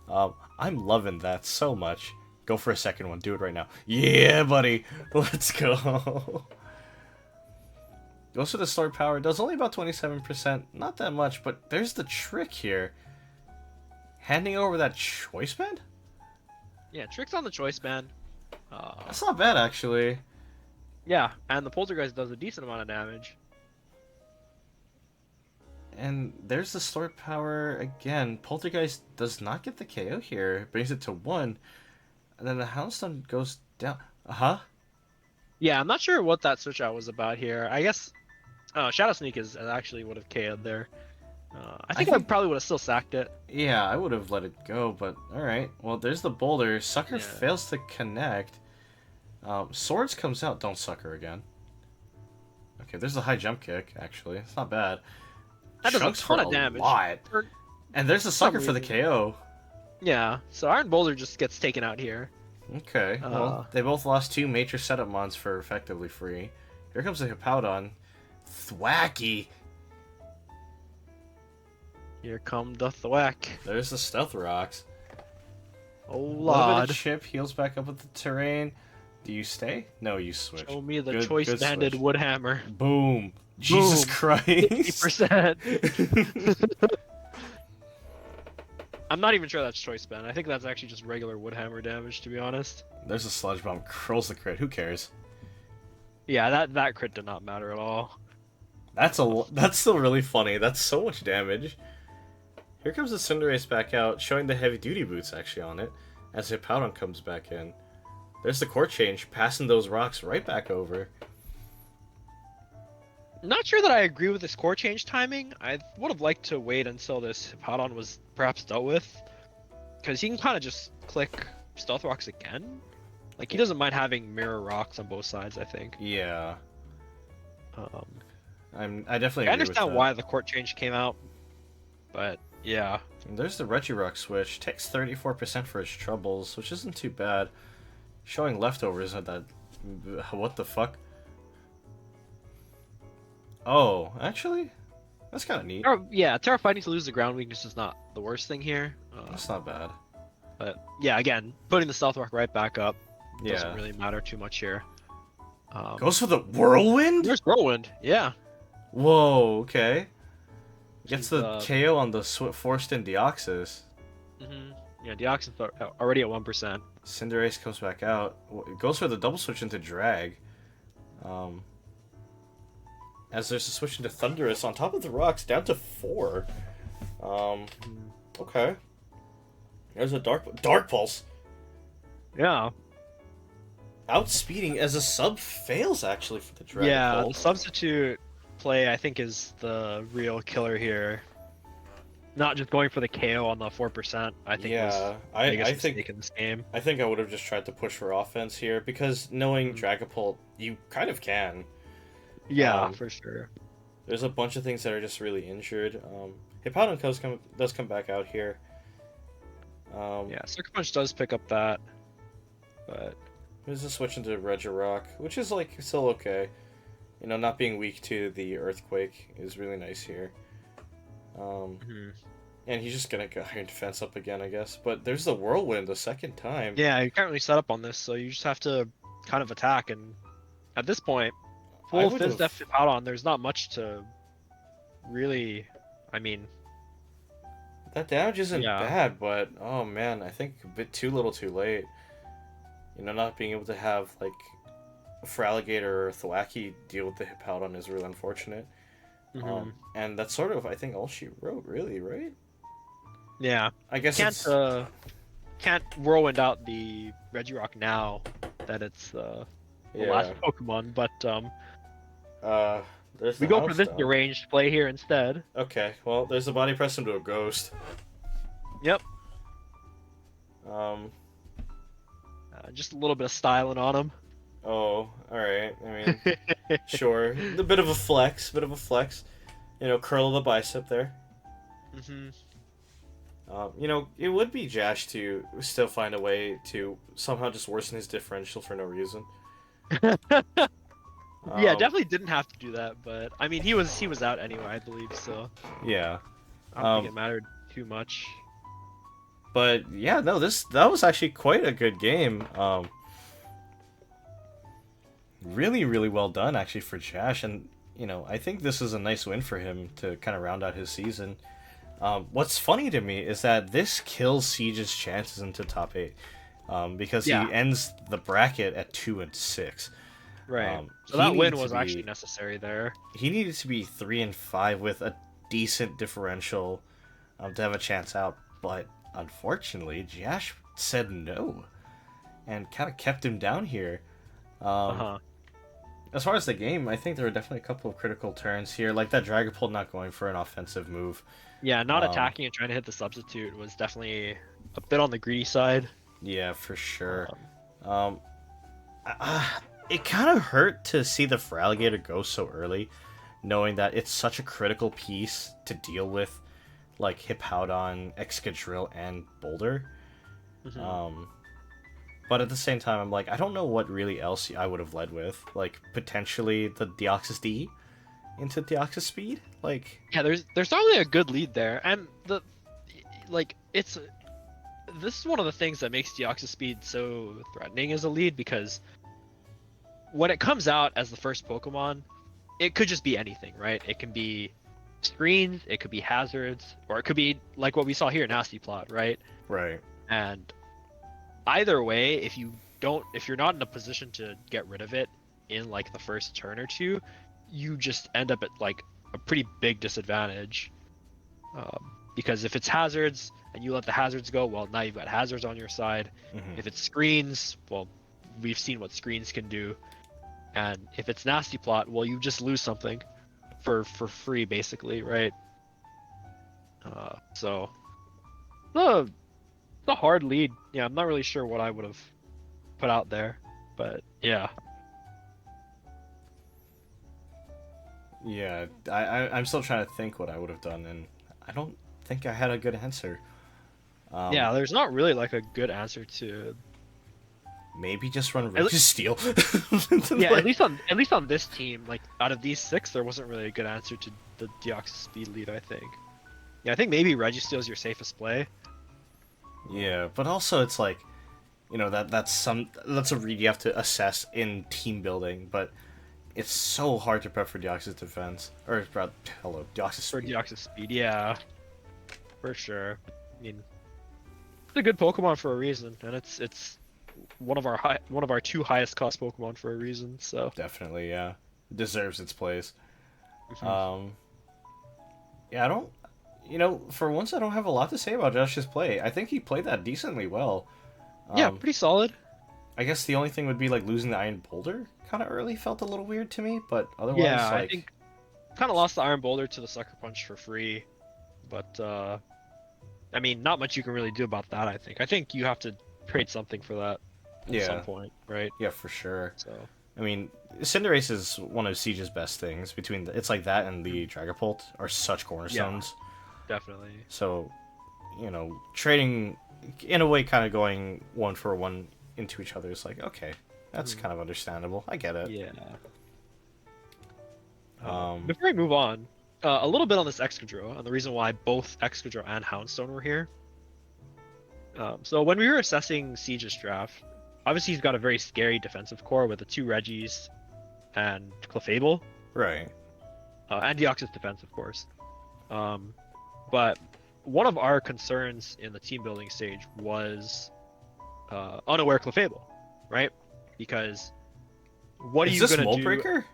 I'm loving that so much. Go for a second one, do it right now. Yeah, buddy, let's go. Goes for the Sword Power, does only about 27%, not that much, but there's the trick here. Handing over that Choice Band? Yeah, tricks on the Choice Band. That's not bad, actually. Yeah, and the Poltergeist does a decent amount of damage. And there's the Sword Power again. Poltergeist does not get the KO here, brings it to 1. And then the Houndstone goes down. Yeah, I'm not sure what that switch out was about here. I guess Shadow Sneak is actually would have KO'd there. I think I probably would have still sacked it. Yeah, I would have let it go, but alright. Well, there's the Boulder. Sucker fails to connect. Swords comes out. Don't sucker again. Okay, there's the high jump kick, actually. It's not bad. That does a ton of damage. Lot. And there's the sucker for the KO. Yeah, so Iron Boulder just gets taken out here. Okay, well, they both lost 2 major setup mons for effectively free. Here comes the Hippowdon. Thwackey. Here come the thwack. There's the Stealth Rocks. Oh, A little bit Lord. of chip, heals back up with the terrain. Do you stay? No, you switch. Show me the Good choice-banded switch. Woodhammer. Boom. Jesus Christ. 50%. I'm not even sure that's choice band. I think that's actually just regular Woodhammer damage, to be honest. There's a Sludge Bomb. Curls the crit. Who cares? Yeah, that crit did not matter at all. That's still really funny. That's so much damage. Here comes the Cinderace back out, showing the heavy duty boots actually on it, as Hippowdon comes back in. There's the core change, passing those rocks right back over. Not sure that I agree with this core change timing. I would have liked to wait until this Hippowdon was perhaps dealt with, because he can kind of just click Stealth Rocks again. Like, he doesn't mind having mirror rocks on both sides, I think. Yeah. I definitely I agree understand with that. why the court change came out, but yeah. And there's the Regirock switch. Takes 34% for his troubles, which isn't too bad. Showing leftovers at that... What the fuck? Oh, actually? That's kind of neat. Yeah, Terra fighting to lose the ground weakness is not the worst thing here. That's not bad. But yeah, again, putting the Stealth Rock right back up doesn't Yeah. really matter too much here. Goes for the Whirlwind? There's Whirlwind, yeah. Whoa, okay. Gets She's, the KO on the forced in Deoxys. Yeah, Deoxys already at 1%. Cinderace comes back out. It goes for the double switch into Drag. as there's a switch into Thunderous on top of the rocks, down to 4. Okay. There's a Dark Pulse. Yeah. Outspeeding as a sub fails, actually, for the Dragon Yeah, Pulse. the substitute play, I think, is the real killer here. Not just going for the KO on the 4%, I think was the biggest mistake in this game. I think I would have just tried to push for offense here, because knowing Mhm. Dragapult, you kind of can. Yeah, for sure. There's a bunch of things that are just really injured. Hippowdon does come back out here. Yeah, Sucker Punch does pick up that, but There's a switch into Regirock, which is like still okay. You know, not being weak to the Earthquake is really nice here. And he's just gonna get Iron Defense up again, I guess. But there's the Whirlwind the second time. yeah, you can't really set up on this, so you just have to kind of attack. And at this point, I full would've- Fizz Def Hippowdon, there's not much to really. I mean, That damage isn't Yeah. bad, but oh man, I think a bit too little too late. You know, not being able to have like Feraligatr or Thwackey deal with the Hippowdon is really unfortunate. And that's sort of, I think, all she wrote, really, right? yeah, I guess can't whirlwind out the Regirock now that it's the last Pokemon, but there's we the go for House this Dog. deranged play here instead. Okay, well, there's a Body Press into a Ghost. Yep, Um, just a little bit of styling on him. oh, alright, I mean, sure. A bit of a flex, You know, curl the bicep there. You know, it would be Jash to still find a way to somehow just worsen his differential for no reason. Yeah, definitely didn't have to do that, but I mean, he was out anyway, I believe. So Yeah. I don't think it mattered too much. But yeah, no, that was actually quite a good game. Really, really well done actually for Jash, and you know, I think this is a nice win for him to kind of round out his season. What's funny to me is that this kills Siege's chances into top 8, because he ends the bracket at 2 and 6. Right. So he that win needed was to be- actually necessary there. He needed to be 3 and 5 with a decent differential to have a chance out, but unfortunately, Jash said no and kind of kept him down here. As far as the game, I think there were definitely a couple of critical turns here, like that Dragapult not going for an offensive move. Yeah, not attacking and trying to hit the substitute was definitely a bit on the greedy side. Yeah, for sure. It kind of hurt to see the Feraligatr go so early, knowing that it's such a critical piece to deal with, like Hippowdon, Excadrill, and Boulder. But at the same time, I'm like, I don't know what really else I would have led with. Like, potentially the Deoxys D into Deoxys Speed? Like... Yeah, there's not really a good lead there. And this is one of the things that makes Deoxys Speed so threatening as a lead, because when it comes out as the first Pokemon, it could just be anything, right? It can be screens, it could be hazards, or it could be like what we saw here, Nasty Plot, right? Right. And either way, if you're not in a position to get rid of it in like the first turn or two, you just end up at like a pretty big disadvantage. Because if it's hazards and you let the hazards go, well, now you've got hazards on your side. If it's screens, well, we've seen what screens can do. And if it's Nasty Plot, well, you just lose something for free, basically, right? So the hard lead. Yeah, I'm not really sure what I would have put out there, but yeah. Yeah, I'm still trying to think what I would have done, and I don't think I had a good answer. Yeah, there's not really like a good answer to. Maybe just run Registeel. Yeah, Like- at least on this team, like out of these 6, there wasn't really a good answer to the Deoxys Speed lead, I think. Yeah, I think maybe Registeel is your safest play. Yeah, but also it's like, you know, that's a read you have to assess in team building, but it's so hard to prep for Deoxys defense Deoxys For speed. Deoxys Speed, yeah, for sure. I mean, it's a good Pokemon for a reason, and it's one of our 2 highest cost Pokemon for a reason. So Definitely, yeah, deserves its place. Um, yeah, I don't. For once, I don't have a lot to say about Josh's play. I think he played that decently well. Yeah, Um, pretty solid. I guess the only thing would be like losing the Iron Boulder kind of early felt a little weird to me, but otherwise, Yeah, I like, think kind of lost the Iron Boulder to the Sucker Punch for free, but I mean, not much you can really do about that. I think you have to trade something for that at some yeah, point, right? yeah, for sure. So I mean, Cinderace is one of Siege's best things. It's like that and the Dragapult are such cornerstones. definitely. So, trading in a way, kind of going one for one into each other is like, okay, that's kind of understandable. I get it. Yeah. Um, Before I move on, a little bit on this Excadrill and the reason why both Excadrill and Houndstone were here. So when we were assessing Siege's draft, obviously he's got a very scary defensive core with the 2 Regis and Clefable, right. and Deoxys defense, of course. But one of our concerns in the team building stage was unaware Clefable, right? Because what are you Is this gonna Mold do Breaker?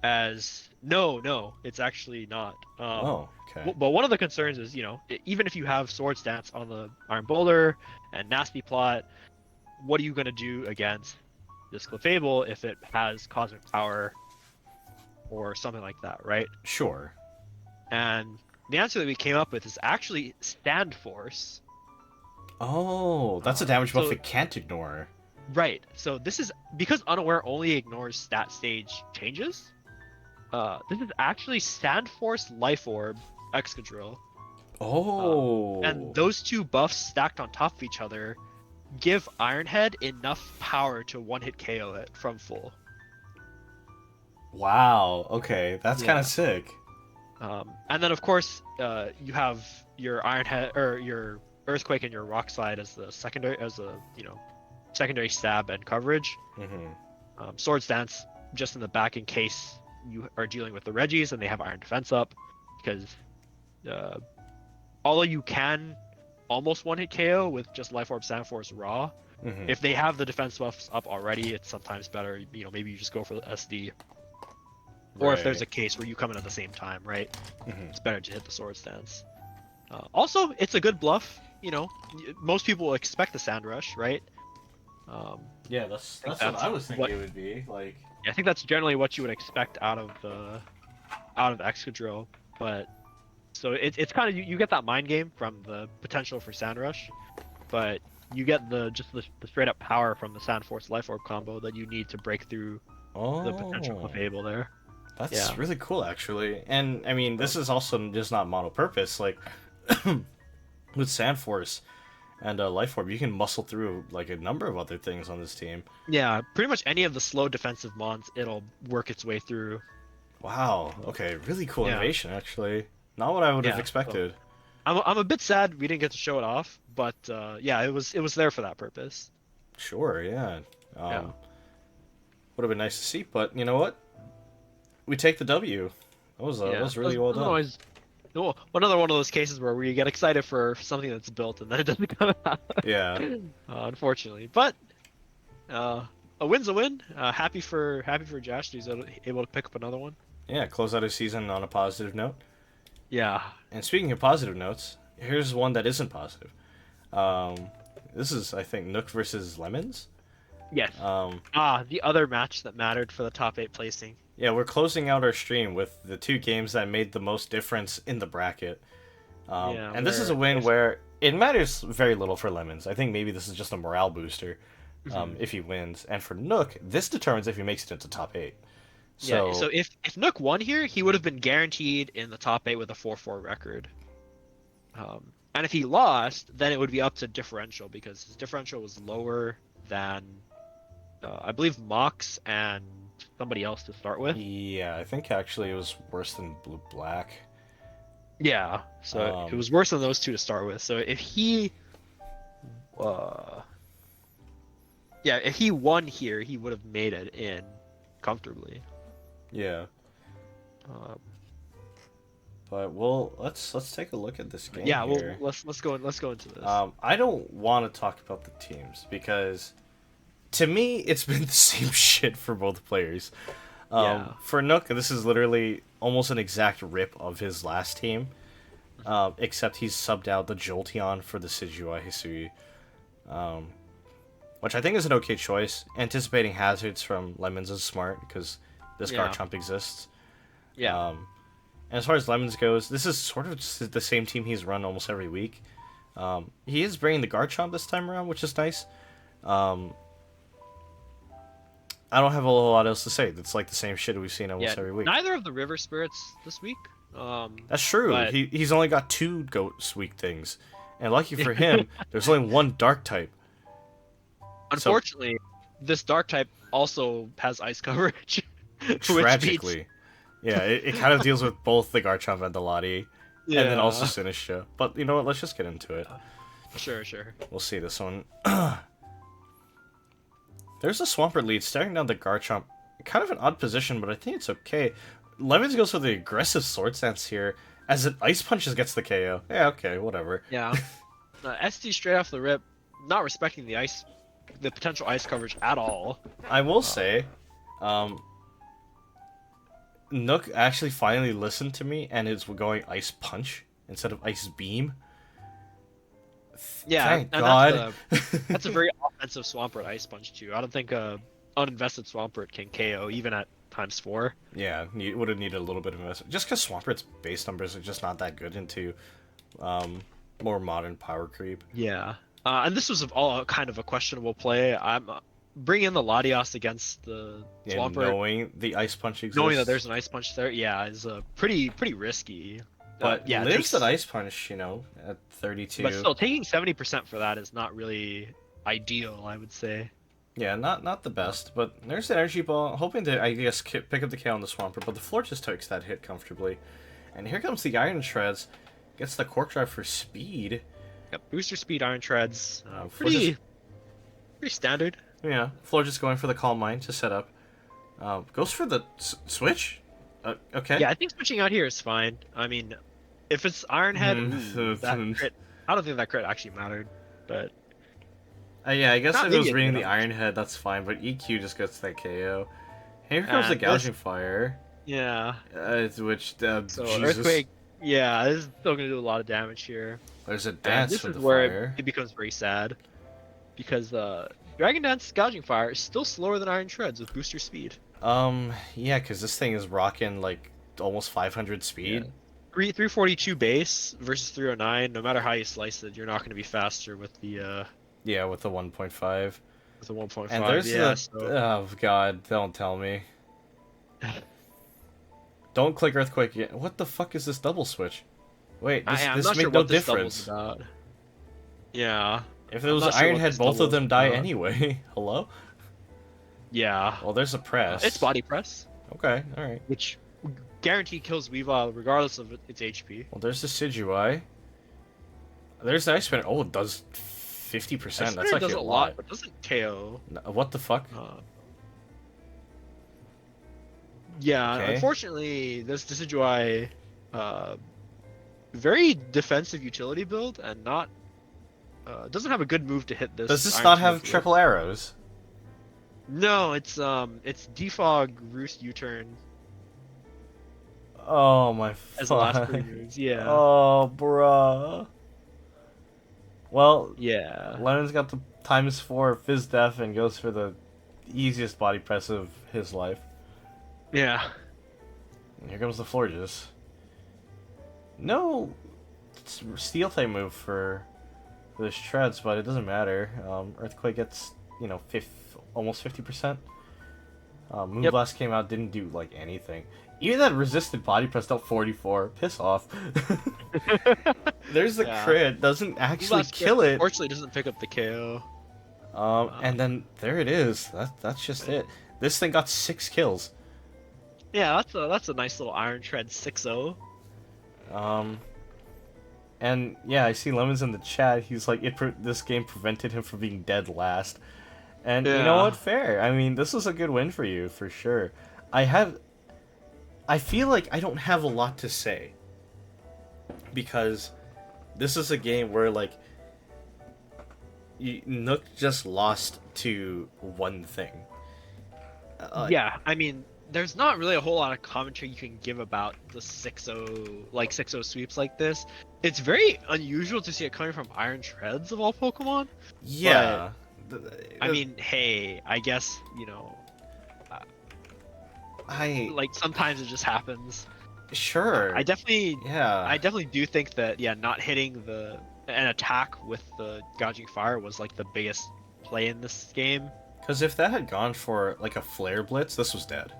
as no, it's actually not. Oh, okay. But one of the concerns is, even if you have Sword Stance on the Iron Boulder and Nasty Plot, what are you going to do against this Clefable if it has Cosmic Power or something like that, right? Sure. And the answer that we came up with is actually Stand Force. Oh, that's a damage buff so- it can't ignore. Right. So this is because Unaware only ignores stat stage changes. This is actually Sand Force, Life Orb, Excadrill. Oh. And those 2 buffs stacked on top of each other give Ironhead enough power to one-hit KO it from full. Wow. Okay, that's Yeah. kind of sick. And then of course, you have your Ironhead or your Earthquake and your Rock Slide as the secondary stab and coverage. Mm-hmm. Sword Stance just in the back in case you are dealing with the Regis and they have Iron Defense up, because although you can almost one-hit KO with just Life Orb, Sand Force, Raw, Mm-hmm. if they have the defense buffs up already, it's sometimes better, maybe you just go for the SD. Or if there's a case where you come in at the same time, right? Mm-hmm. It's better to hit the Sword Stance. Also, it's a good bluff. Most people will expect the Sand Rush, right? Yeah, that's think what that's I was thinking what- it would be. Like, I think that's generally what you would expect out of the Excadrill, but so it's kind of you get that mind game from the potential for Sand Rush, but you get the straight up power from the Sand Force Life Orb combo that you need to break through the potential Clefable there. That's Yeah. really cool, actually. And I mean, this is also just not mono-purpose. Like, with Sand Force and Life Orb, you can muscle through like a number of other things on this team. Yeah, pretty much any of the slow defensive mons, it'll work its way through. Wow. Okay, really cool Yeah. innovation, actually. Not what I would have Yeah, expected. I'm a bit sad we didn't get to show it off, but yeah, it was there for that purpose. Sure, yeah. Yeah. Would have been nice to see, but you know what? We take the W. That was really well done. Another one of those cases where we get excited for something that's built and then it doesn't come out. Yeah. Unfortunately, but a win's a win. Happy for Josh. He's able to pick up another one. Yeah, close out his season on a positive note. Yeah. And speaking of positive notes, here's one that isn't positive. This is, I think, Nook versus Lemons. Yes. Um, The other match that mattered for the top 8 placing. yeah, we're closing out our stream with the 2 games that made the most difference in the bracket. Yeah, and this is a win where it matters very little for Lemons. I think maybe this is just a morale booster if he wins. And for Nook, this determines if he makes it into top 8. So, Yeah, so if Nook won here, he would have been guaranteed in the top 8 with a 4-4 record. And if he lost, then it would be up to differential, because his differential was lower than, I believe, Mox and somebody else to start with. yeah, I think actually it was worse than Blue-Black. Yeah, so it was worse than those 2 to start with. So if he, if he won here, he would have made it in comfortably. Yeah. But let's take a look at this game. Yeah, here. well, let's go into this. I don't want to talk about the teams because, to me, it's been the same shit for both players. Yeah. For Nook, this is literally almost an exact rip of his last team, except he's subbed out the Jolteon for the Decidueye Hisui, which I think is an okay choice. Anticipating hazards from Lemons is smart because this Yeah. Garchomp exists. Yeah. And as far as Lemons goes, this is sort of just the same team he's run almost every week. He is bringing the Garchomp this time around, which is nice. I don't have a whole lot else to say. It's like the same shit we've seen almost every week. Neither of the River Spirits this week. That's true. but- He's only got 2 Goat Week things. And lucky for him, there's only 1 Dark type. Unfortunately, this Dark type also has ice coverage. which Tragically. Yeah, it kind of deals with both the Garchomp and the Lottie. beats- And then also Yeah. Sinistcha. But you know what? Let's just get into it. Sure. We'll see this one. There's a Swampert lead staring down the Garchomp. Kind of an odd position, but I think it's okay. Lemons goes for the aggressive Sword Stance here, as it Ice Punches gets the KO. Yeah, okay, whatever. Yeah. ST straight off the rip, not respecting the potential ice coverage at all. I will say, Nook actually finally listened to me and is going Ice Punch instead of Ice Beam. Yeah, Thank and God. that's a very offensive Swampert ice punch too. I don't think a uninvested Swampert can KO even at ×4. Yeah, would have needed a little bit of investment. Just because Swampert's base numbers are just not that good into more modern power creep. Yeah, and this was all kind of a questionable play. I'm bringing in the Latios against the Yeah, Swampert, knowing the Ice Punch exists. knowing that there's an ice punch there. Yeah, is pretty risky. But yeah, lives takes- that Ice Punch, at 32. But still, taking 70% for that is not really ideal, I would say. Yeah, not the best, but there's the Energy Ball, hoping to, I guess, pick up the KO on the Swampert, but the floor just takes that hit comfortably. And here comes the Iron Shreds, gets the Cork Drive for speed. Yep, booster speed Iron Treads, Floor pretty standard. Yeah, floor just going for the Calm Mind to set up. Goes for the switch? Okay. Yeah, I think switching out here is fine. I mean, if it's Iron Head, ooh, that crit, I don't think that crit actually mattered, but Yeah, I guess Not if it was idiot, reading you the know. Iron Head, that's fine, but EQ just gets that KO. Here comes the And Gouging Fire, yeah. which, So Jesus. Earthquake, yeah, this is still gonna do a lot of damage here. There's a And dance this for is the where fire. it becomes very sad, because Dragon Dance Gouging Fire is still slower than Iron Treads with booster speed. Yeah, because this thing is rocking, like, almost 500 speed. 342 base versus 309. No matter how you slice it, you're not going to be faster with the Yeah, with the 1.5. 1.5. And there's yeah, the... so- Oh, God, don't tell me. Don't click Earthquake yet. What the fuck is this double switch? Wait, I'm this not made sure no what this double's difference. about. Yeah, If it was not sure Iron what Head, this both of double them is die about. anyway. Hello? yeah. Well, there's a press. It's body press, Okay, alright. which guaranteed kills Weavile regardless of its HP. Well, there's the Decidueye. There's the Ice Spinner. Oh, it does 50%. That's Spinner actually does a a lot. lot, but doesn't KO. What the fuck? Yeah, Okay. unfortunately, this Decidueye, very defensive utility build and not doesn't have a good move to hit this. Does this Iron not have Smith with. triple arrows? No, it's defog roost U-turn Oh my as the last fuck. 3 moves. Yeah. Oh, bruh. Well, Yeah. Lennon's got the ×4 Fizz Def and goes for the easiest body press of his life. Yeah. And here comes the Florges. No steel type move for the Shreds, but it doesn't matter. Earthquake gets, almost 50%. Moonblast came out, didn't do like anything. Even that resisted body press dealt 44. Piss off. There's the Yeah. crit, doesn't actually Moonblast kill it. Unfortunately, doesn't pick up the KO. And then there it is. That's just it. This thing got 6 kills. Yeah, that's a nice little Iron Tread 6-0. And yeah, I see Lemons in the chat. He's like, this game prevented him from being dead last. And you know Yeah. what? Fair. I mean, this was a good win for you, for sure. I feel like I don't have a lot to say. Because this is a game where, like, Nook just lost to one thing. Yeah, I mean, there's not really a whole lot of commentary you can give about the 6-0 like 6-0 sweeps like this. It's very unusual to see it coming from Iron Treads of all Pokemon. Yeah. I mean, hey, I guess, I like sometimes it just happens. sure. I definitely Yeah. do think that not hitting an attack with the Gouging Fire was like the biggest play in this game. Because if that had gone for like a Flare Blitz, this was dead.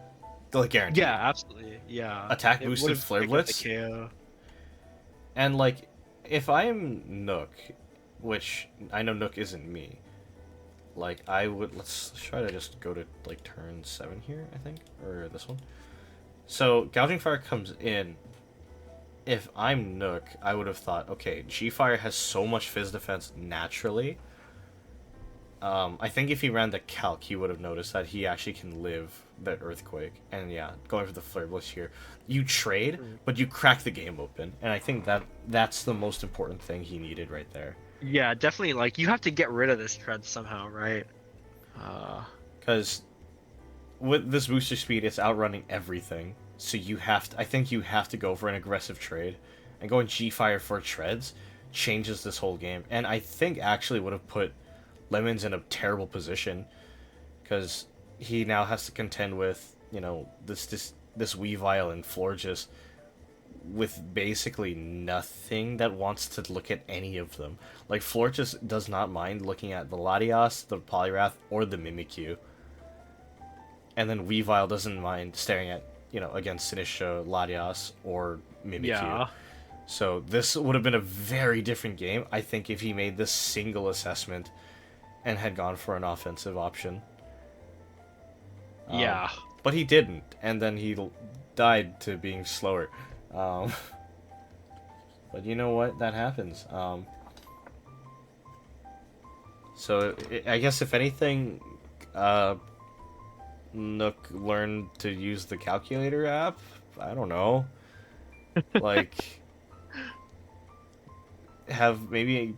Like guaranteed. Yeah, absolutely. Yeah. Attack It boosted would've Flare picked up the Blitz. KO. And like, if I am Nook, which I know Nook isn't me, like I would let's try to just go to like turn 7 here, I think, or this one. So Gouging Fire comes in. If I'm Nook, I would have thought, okay, G Fire has so much Fizz defense naturally. I think if he ran the calc, he would have noticed that he actually can live that Earthquake. And yeah, going for the Flare Blitz here, you trade, but you crack the game open, and I think that's the most important thing he needed right there. Yeah, definitely. Like you have to get rid of this tread somehow, right? Because with this booster speed, it's outrunning everything. So you have to, I think you have to go for an aggressive trade, and going G Fire for treads changes this whole game. And I think actually would have put Lemons in a terrible position, because he now has to contend with this Weavile and Florges with basically nothing that wants to look at any of them. Like Florges does not mind looking at the Latias, the Poliwrath, or the Mimikyu, and then Weavile doesn't mind staring at against Sinistcha, Latias, or Mimikyu. Yeah. So this would have been a very different game, I think, if he made this single assessment and had gone for an offensive option. Yeah. But he didn't, and then he died to being slower. But you know what? That happens. So I guess if anything, Nook learned to use the calculator app. I don't know. Like, have maybe.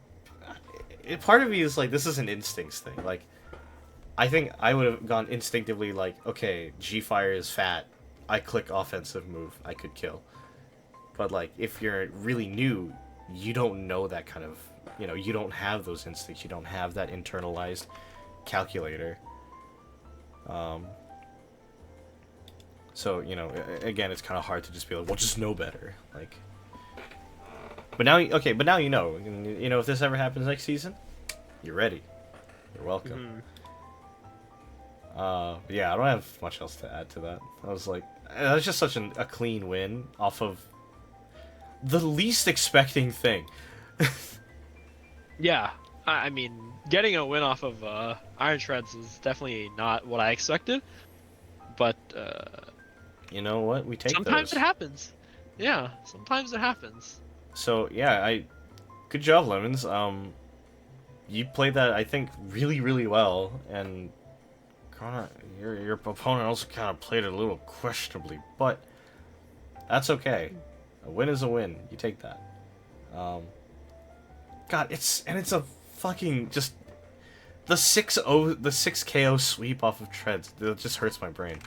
Part of me is like, this is an instincts thing. Like, I think I would have gone instinctively like, okay, G-Fire is fat. I click offensive move. I could kill. But like, if you're really new, you don't know that kind of, you don't have those instincts. You don't have that internalized calculator. So, again, it's kind of hard to just be like, well, just know better. Like, but now you know. If this ever happens next season, you're ready. You're welcome. Yeah, I don't have much else to add to that. I was like, that was just such a clean win off of the least expecting thing. Yeah. I mean, getting a win off of Iron Treads is definitely not what I expected. But you know what? We take sometimes those. it happens. Yeah, sometimes it happens. So yeah, good job, Lemons. You played that, I think, really, really well, and Connor, your opponent also kind of played it a little questionably, but that's okay. A win is a win. You take that. God, it's a fucking just the 6 KO sweep off of treads. It just hurts my brain.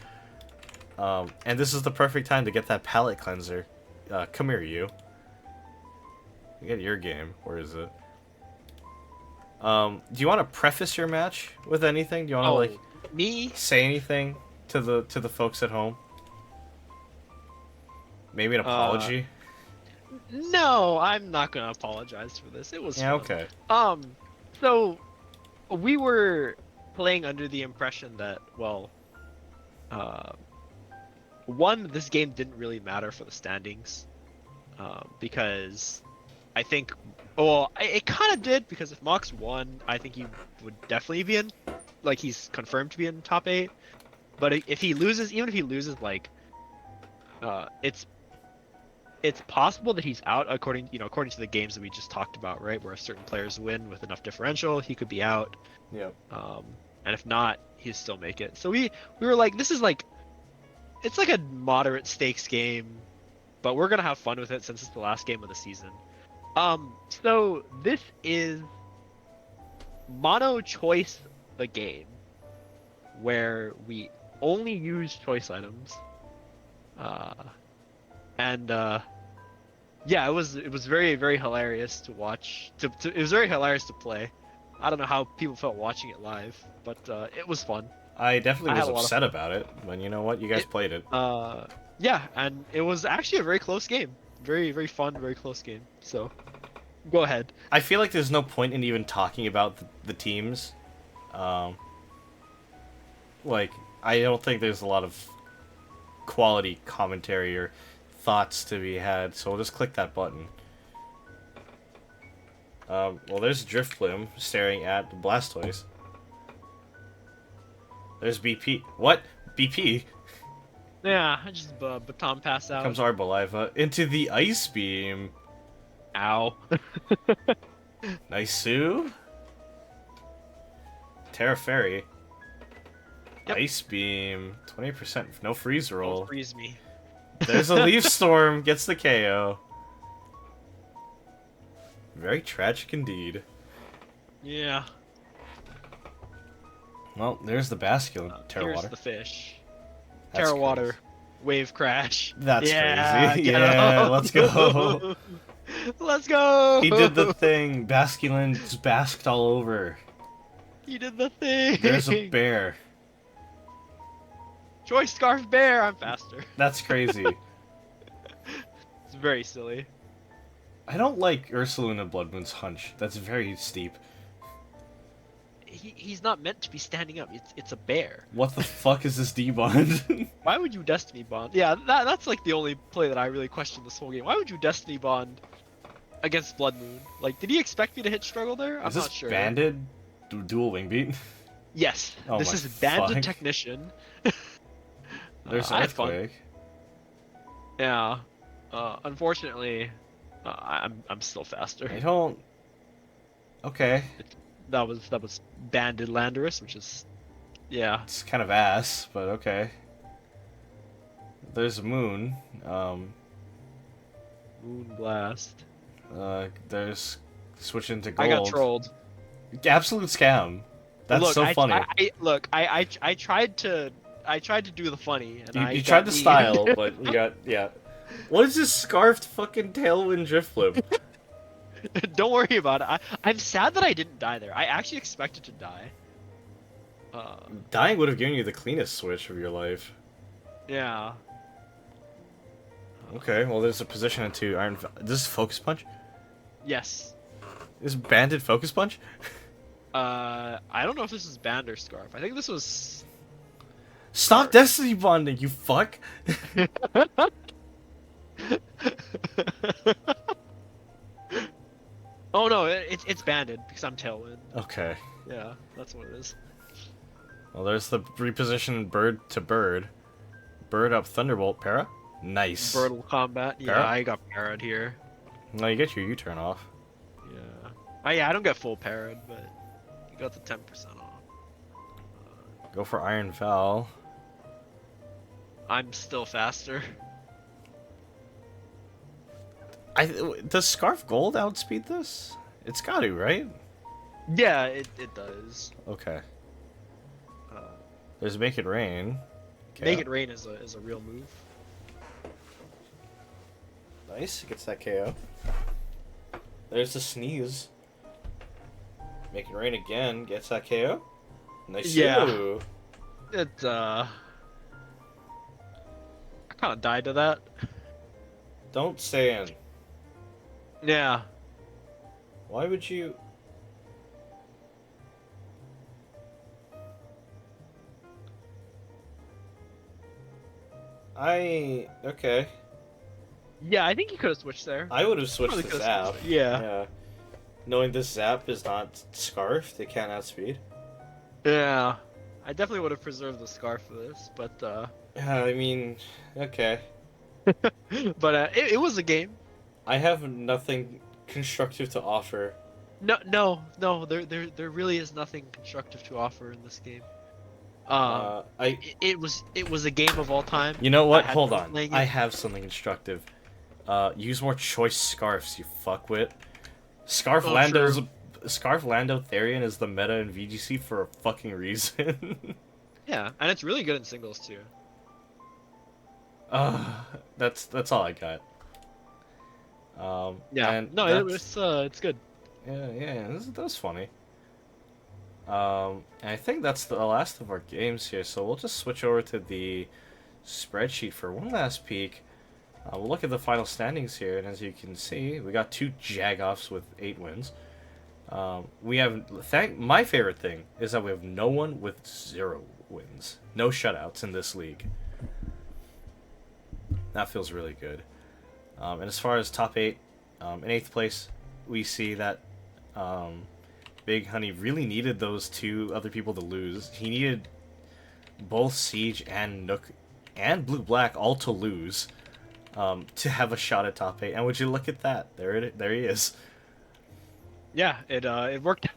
And this is the perfect time to get that palate cleanser. Come here, you. Get your game. Where is it? Do you want to preface your match with anything? Do you want to me say anything to the folks at home? Maybe an apology. No, I'm not gonna apologize for this. It was Yeah, fun. okay. So we were playing under the impression that, well, one, this game didn't really matter for the standings, because I think, well, it kind of did, because if Mox won, I think he would definitely be in, like, he's confirmed to be in top 8. But if he loses, even if he loses, like, it's possible that he's out according to the games that we just talked about, right? Where if certain players win with enough differential, he could be out. Yep. And if not, he'd still make it. So we were like, this is like, it's like a moderate stakes game, but we're gonna have fun with it since it's the last game of the season. So this is Mono Choice, the game, where we only use choice items. Uh, and yeah, it was very very hilarious to watch. It was very hilarious to play. I don't know how people felt watching it live, but it was fun. I definitely I was had a lot of upset fun. about it, but you know what? You guys It, played it. yeah, and it was actually a very close game. Very very fun, very close game. So go ahead. I feel like there's no point in even talking about the teams. Um, like, I don't think there's a lot of quality commentary or thoughts to be had, so we'll just click that button. Well, there's Drifblim staring at the Blastoise. There's BP. What? BP? Yeah, I just baton pass out. Comes Arboliva into the Ice Beam. Ow. Nice Sue. Terra Fairy. Yep. Ice Beam. 20%. No freeze roll. Don't freeze me. There's a Leaf Storm. Gets the KO. Very tragic indeed. Yeah. Well, there's the Basculin. Terra Here's Water. the fish. That's Terra crazy. Water. Wave crash. That's yeah, crazy. get Yeah, up. let's go. Let's go. He did the thing. Basculin just basked all over. He did the thing. There's a bear. Choice Scarf Bear. I'm faster. That's crazy. It's very silly. I don't like Ursaluna Bloodmoon's hunch. That's very steep. He's not meant to be standing up. It's a bear. What the fuck is this debond? Why would you Destiny Bond? Yeah, that's like the only play that I really question this whole game. Why would you Destiny Bond against Blood Moon? Like, did he expect me to hit struggle there? I'm Is this not sure. banded? Dual wing beat? Yes, Oh this my is Banded fuck. Technician. There's I had fun. Earthquake. Yeah. Unfortunately, I'm still faster. I don't... Okay. That was Banded Landorus, which is, yeah. It's kind of ass, but okay. There's Moon. Moon Blast. There's switching to gold. I got trolled. Absolute scam. That's Look, so funny. I tried to do the funny, and You got tried to me. style, but you got yeah. What is this scarfed fucking tailwind drift flip? Don't worry about it. I'm sad that I didn't die there. I actually expected to die. Dying would have given you the cleanest switch of your life. Yeah. Okay, well there's a position into Iron. This is Focus Punch. Yes. This is Banded Focus Punch. I don't know if this is Band or Scarf. I think this was. Stop Destiny bonding, you fuck. Oh no, it's banded because I'm Tailwind. Okay. Yeah, that's what it is. Well, there's the repositioned bird to bird. Bird up Thunderbolt. Para. Nice. Birdle combat. Yeah, Parrot? I got parried here. No, you get your U-turn off. Yeah. Oh yeah, I don't get full parried, but you got the 10% off. Go for Iron Val. I'm still faster. Does Scarf Gold outspeed this? It's got to, right? Yeah, it does. Okay. Uh, There's Make It Rain. Okay. Make It Rain is a real move. Nice. Gets that KO. There's the Sneeze. Make It Rain again. Gets that KO. Nice. Yeah. Ooh. It I kind of died to that. Don't stand. Yeah. Why would you... Okay. Yeah, I think you could have switched there. I would have switched Probably to could've Zap. switched. Yeah. Yeah. Knowing this Zap is not Scarfed, it can't outspeed. Yeah. I definitely would have preserved the scarf for this, but Yeah, I mean, okay. but it was a game. I have nothing constructive to offer. No. There really is nothing constructive to offer in this game. It was a game of all time. You know what? I had Hold fun on. playing it. I have something constructive. Use more choice scarfs, you fuckwit. Scarf Oh, Lando's Scarf Lando Therian is the meta in VGC for a fucking reason. Yeah, and it's really good in singles too. Uh, that's all I got. Yeah, And no, that's it's good. yeah, that was funny. And I think that's the last of our games here, so we'll just switch over to the spreadsheet for one last peek. We'll look at the final standings here, and as you can see, we got two Jagoffs with 8 wins. We have my favorite thing is that we have no one with 0 wins, no shutouts in this league. That feels really good. And as far as top 8, in 8th place, we see that Big Honey really needed those 2 other people to lose. He needed both Siege and Nook and Blue Black all to lose to have a shot at top 8. And would you look at that? There he is. Yeah, it worked.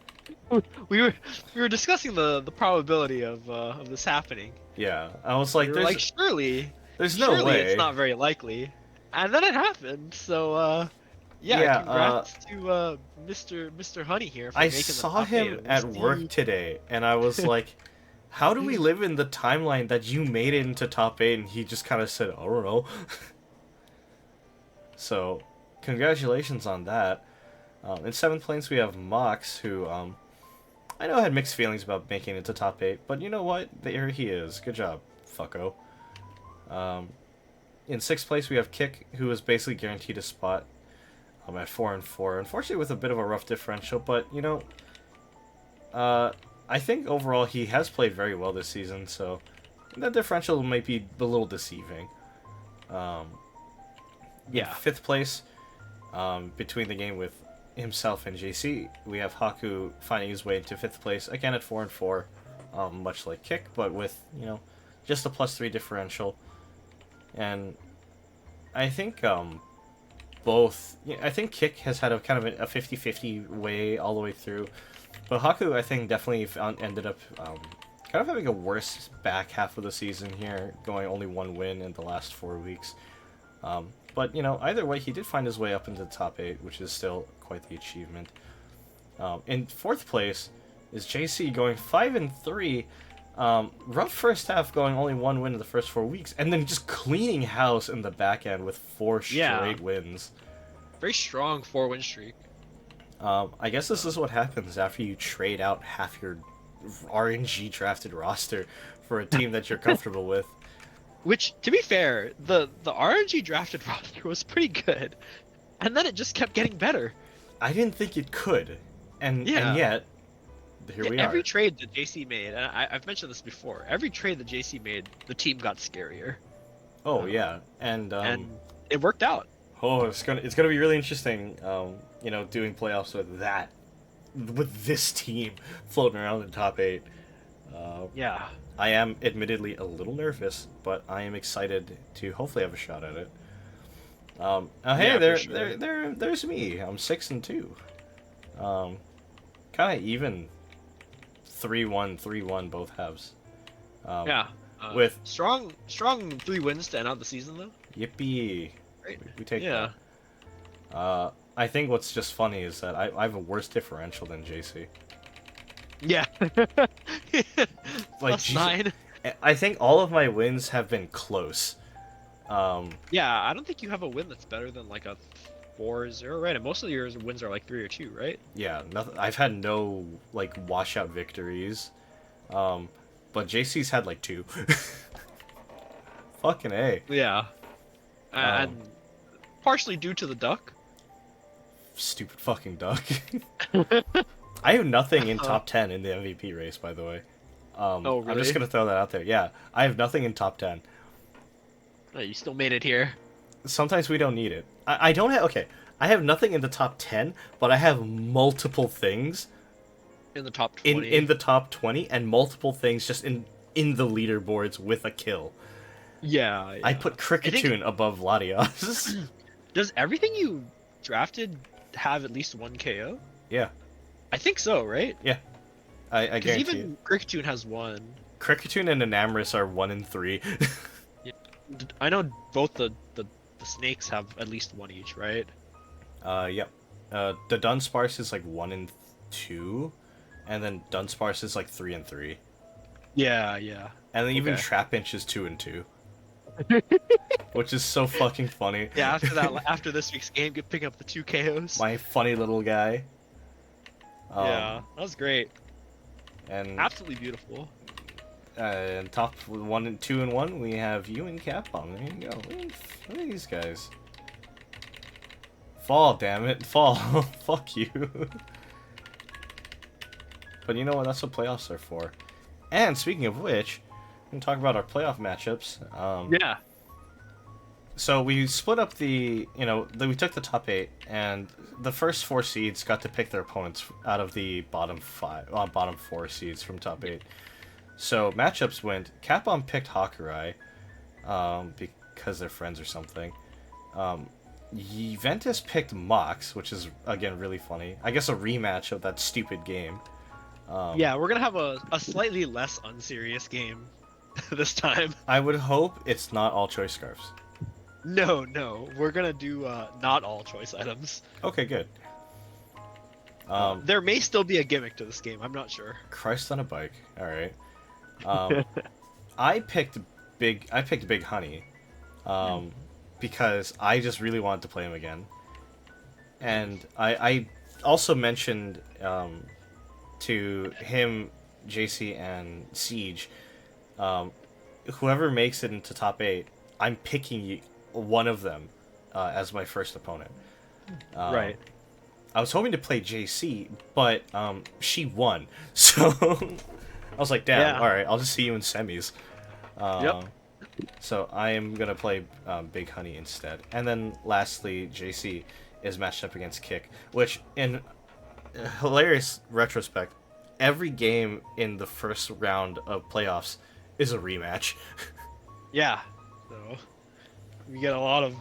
We were discussing the probability of this happening. Yeah, I was like, We were like, surely there's no way. it's not very likely, and then it happened. So yeah, Yeah, congrats to Mr. Honey here for I making the saw top him 8. It at was work the- today, and I was like, how do we live in the timeline that you made it into top 8? And he just kind of said, I don't know. So, congratulations on that. In 7th place, we have Mox, who I know had mixed feelings about making it to top 8, but you know what? There he is. Good job, fucko. In 6th place, we have Kick, who is basically guaranteed a spot at 4 and 4. Unfortunately, with a bit of a rough differential, but you know, I think overall he has played very well this season, so that differential might be a little deceiving. Yeah. In 5th place, between the game with himself and JC, we have Haku finding his way into 5th place, again at 4 and 4, much like Kick, but with, you know, just a +3 differential. And I think I think Kick has had a kind of a 50-50 way all the way through, but Haku, I think, definitely ended up kind of having a worse back half of the season here, going only 1 win in the last 4 weeks. But, you know, either way, he did find his way up into the top 8, which is still quite the achievement. In 4th place is JC going 5 and 3. Rough first half, going only 1 win in the first 4 weeks, and then just cleaning house in the back end with 4 straight wins. Very strong 4-win streak. I guess this is what happens after you trade out half your RNG drafted roster for a team that you're comfortable with. Which, to be fair, the RNG drafted roster was pretty good, and then it just kept getting better. I didn't think it could, and yet here we are. Every trade that JC made, and I've mentioned this before, every trade that JC made, the team got scarier. Oh yeah, and it worked out. Oh, it's gonna be really interesting. You know, doing playoffs with this team floating around in top 8. Yeah. I am admittedly a little nervous, but I am excited to hopefully have a shot at it. Hey, there's me. I'm 6 and 2. Kind of even. 3-1, 3-1 both halves. Yeah. With strong 3 wins to end out the season though. Yippee! Right. We take that. I think what's just funny is that I have a worse differential than JC. Yeah. Like +9. I think all of my wins have been close. Yeah, I don't think you have a win that's better than like a 4-0, right? And most of your wins are like 3 or 2, right? Yeah, nothing. I've had no like washout victories, but JC's had like 2. Fucking A. Yeah. And partially due to the duck. Stupid fucking duck. I have nothing in top 10 in the MVP race, by the way. Oh, really? I'm just gonna throw that out there. Yeah, I have nothing in top 10. Oh, you still made it here. Sometimes we don't need it. I don't have... Okay, I have nothing in the top 10, but I have multiple things... In the top 20. In the top 20, and multiple things just in the leaderboards with a kill. Yeah. I put Kricketune above Latios. Does everything you drafted have at least 1 KO? Yeah. I think so, right? Yeah. I guarantee even Kricketune has 1. Kricketune and Enamorus are 1 and 3. I know both the snakes have at least 1 each, right? Yep. The Dunsparce is like 1 and 2, and then Dunsparce is like 3 and 3. Yeah, yeah. And then even Okay. Trapinch is 2-2, which is so fucking funny. Yeah, after this week's game, get pick up the 2 KOs. My funny little guy. Yeah, Um, that was great. and Absolutely beautiful. in top 1 and 2 and 1, we have you and Capcom. There you go. Look at these guys. Fall, damn it, fall. Fuck you. But you know what? That's what playoffs are for. And speaking of which, we can talk about our playoff matchups. Yeah. So we split up we took the top 8, and the first 4 seeds got to pick their opponents out of the bottom 4 seeds from top 8. So matchups went. Capcom picked Hakurai, because they're friends or something. Juventus picked Mox, which is again really funny. I guess a rematch of that stupid game. Yeah, we're gonna have a slightly less unserious game this time. I would hope it's not all choice scarves. No, we're gonna do not all choice items. Okay, good. There may still be a gimmick to this game. I'm not sure. Christ on a bike. All right. I picked Big Honey, because I just really wanted to play him again, and I also mentioned to him, JC, and Siege, whoever makes it into top 8, I'm picking one of them as my first opponent. Right. I was hoping to play JC, but she won, so I was like, damn, Yeah. alright, I'll just see you in semis. Yep. So I am going to play Big Honey instead. And then lastly, JC is matched up against Kick, which in hilarious retrospect, every game in the first round of playoffs is a rematch. Yeah. So we get a lot of.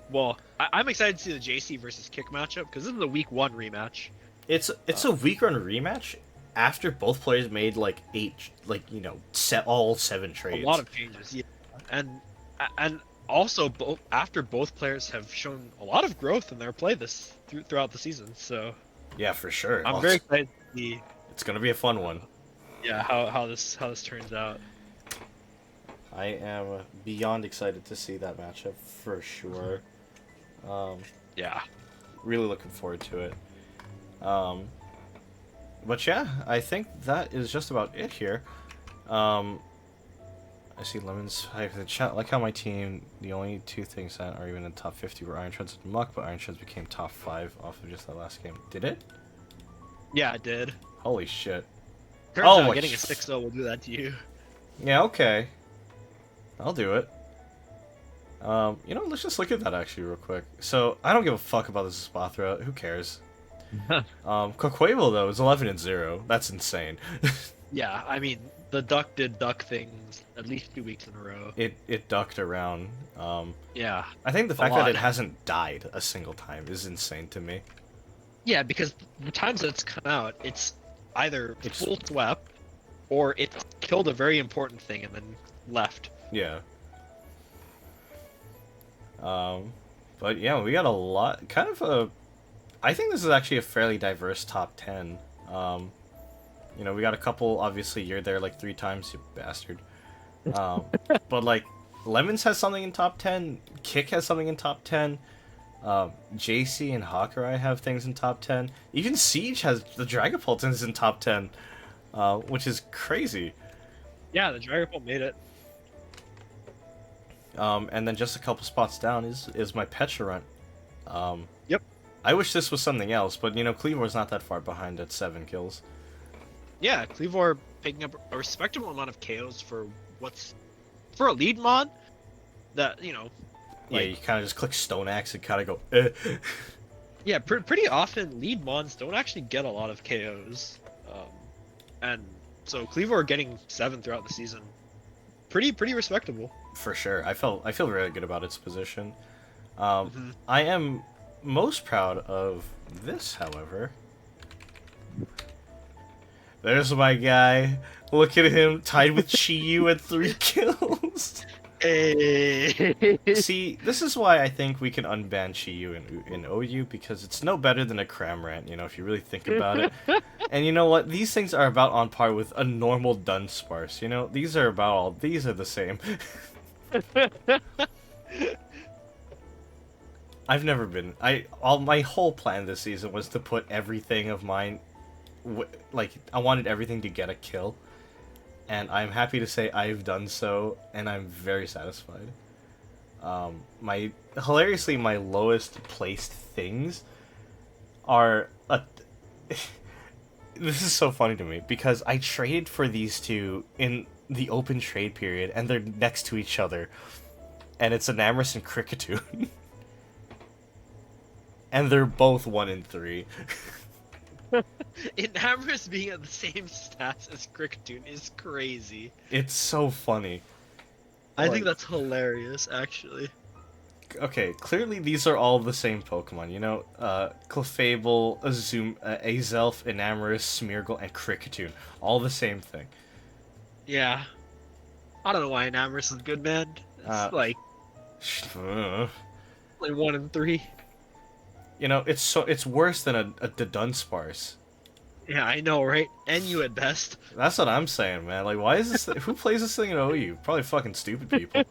Well, I'm excited to see the JC versus Kick matchup because this is a week 1 rematch. It's a week run rematch after both players made like 8, all 7 trades. A lot of changes, yeah, and also after both players have shown a lot of growth in their play throughout the season. So yeah, for sure. I'm very excited to see. It's gonna be a fun one. Yeah, how this turns out. I am beyond excited to see that matchup for sure. Yeah. Really looking forward to it. But yeah, I think that is just about it here. I see Lemons hype in the chat. Like how my team, the only 2 things that are even in top 50 were Iron Shreds and Muck, but Iron Shreds became top 5 off of just that last game. Did it? Yeah, it did. Holy shit. Turns Oh, out getting a 6-0 will do that to you. Yeah, okay. I'll do it. Let's just look at that actually real quick. So, I don't give a fuck about this Spathra. Who cares? Coquable, though, is 11-0. That's insane. Yeah, I mean, the duck did duck things at least 2 weeks in a row. It ducked around. Yeah. I think the A fact that lot. it hasn't died a single time is insane to me. Yeah, because the times that it's come out, it's either full swept or it's killed a very important thing and then left. Yeah. But yeah, we got a lot. I think this is actually a fairly diverse top 10. We got a couple. Obviously, you're there like 3 times, you bastard. But like, Lemons has something in top 10. Kick has something in top 10. JC and Hakurai have things in top 10. Even Siege has the Dragapultins in top 10, which is crazy. Yeah, the Dragapult made it. And then just a couple spots down is my Pecharunt. Yep. I wish this was something else, but Cleavor's not that far behind at 7 kills. Yeah, Cleavor picking up a respectable amount of KOs for a lead mod. That Yeah, you kind of just click Stone Axe and kind of go, eh. Yeah, pretty often lead mods don't actually get a lot of KOs, and so Cleavor getting 7 throughout the season, pretty respectable. For sure. I feel really good about its position. I am most proud of this, however. There's my guy. Look at him, tied with Chi Yu at 3 kills. Hey. See, this is why I think we can unban Chiyu in OU, because it's no better than a Cramorant, you know, if you really think about it. And you know what? These things are about on par with a normal Dunsparce, you know? These are these are the same. I've never been, my whole plan this season was to put everything of mine, like, I wanted everything to get a kill. And I'm happy to say I've done so, and I'm very satisfied. Hilariously, my lowest placed things are this is so funny to me because I traded for these two in the open trade period, and they're next to each other, and it's Enamorus and Kricketune, and they're both 1 in 3. Enamorus being at the same stats as Kricketune is crazy. It's so funny. I think that's hilarious, actually. Okay, clearly these are all the same Pokemon, you know? Clefable, Azelf, Enamorus, Smeargle, and Kricketune. All the same thing. Yeah. I don't know why Enamorus is good, man. It's like 1 in 3. You know, it's worse than the Dunsparce. Yeah, I know, right? And you at best. That's what I'm saying, man. Like, why is this? Who plays this thing in OU? Probably fucking stupid people.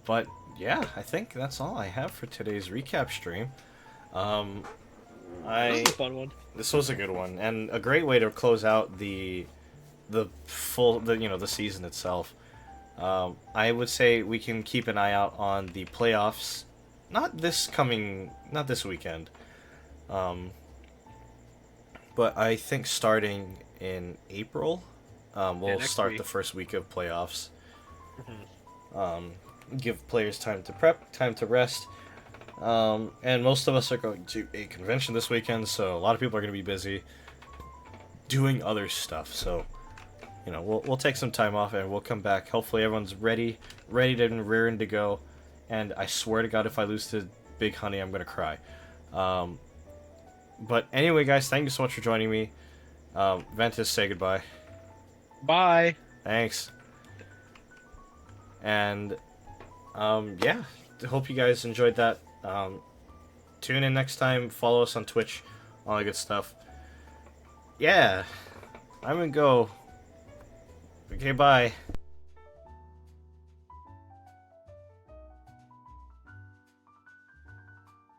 But yeah, I think that's all I have for today's recap stream. This was a fun one. This was a good one, and a great way to close out the season itself. I would say we can keep an eye out on the playoffs. Not this weekend. But I think starting in April, we'll start the first week of playoffs. Give players time to prep, time to rest. And most of us are going to a convention this weekend, so a lot of people are going to be busy doing other stuff. So, you know, we'll take some time off and we'll come back. Hopefully everyone's ready and raring to go. And I swear to God, if I lose to Big Honey, I'm going to cry. But anyway, guys, thank you so much for joining me. Ventus, say goodbye. Bye. Thanks. And, yeah, hope you guys enjoyed that. Tune in next time, follow us on Twitch, all that good stuff. Yeah, I'm gonna go. Okay, bye.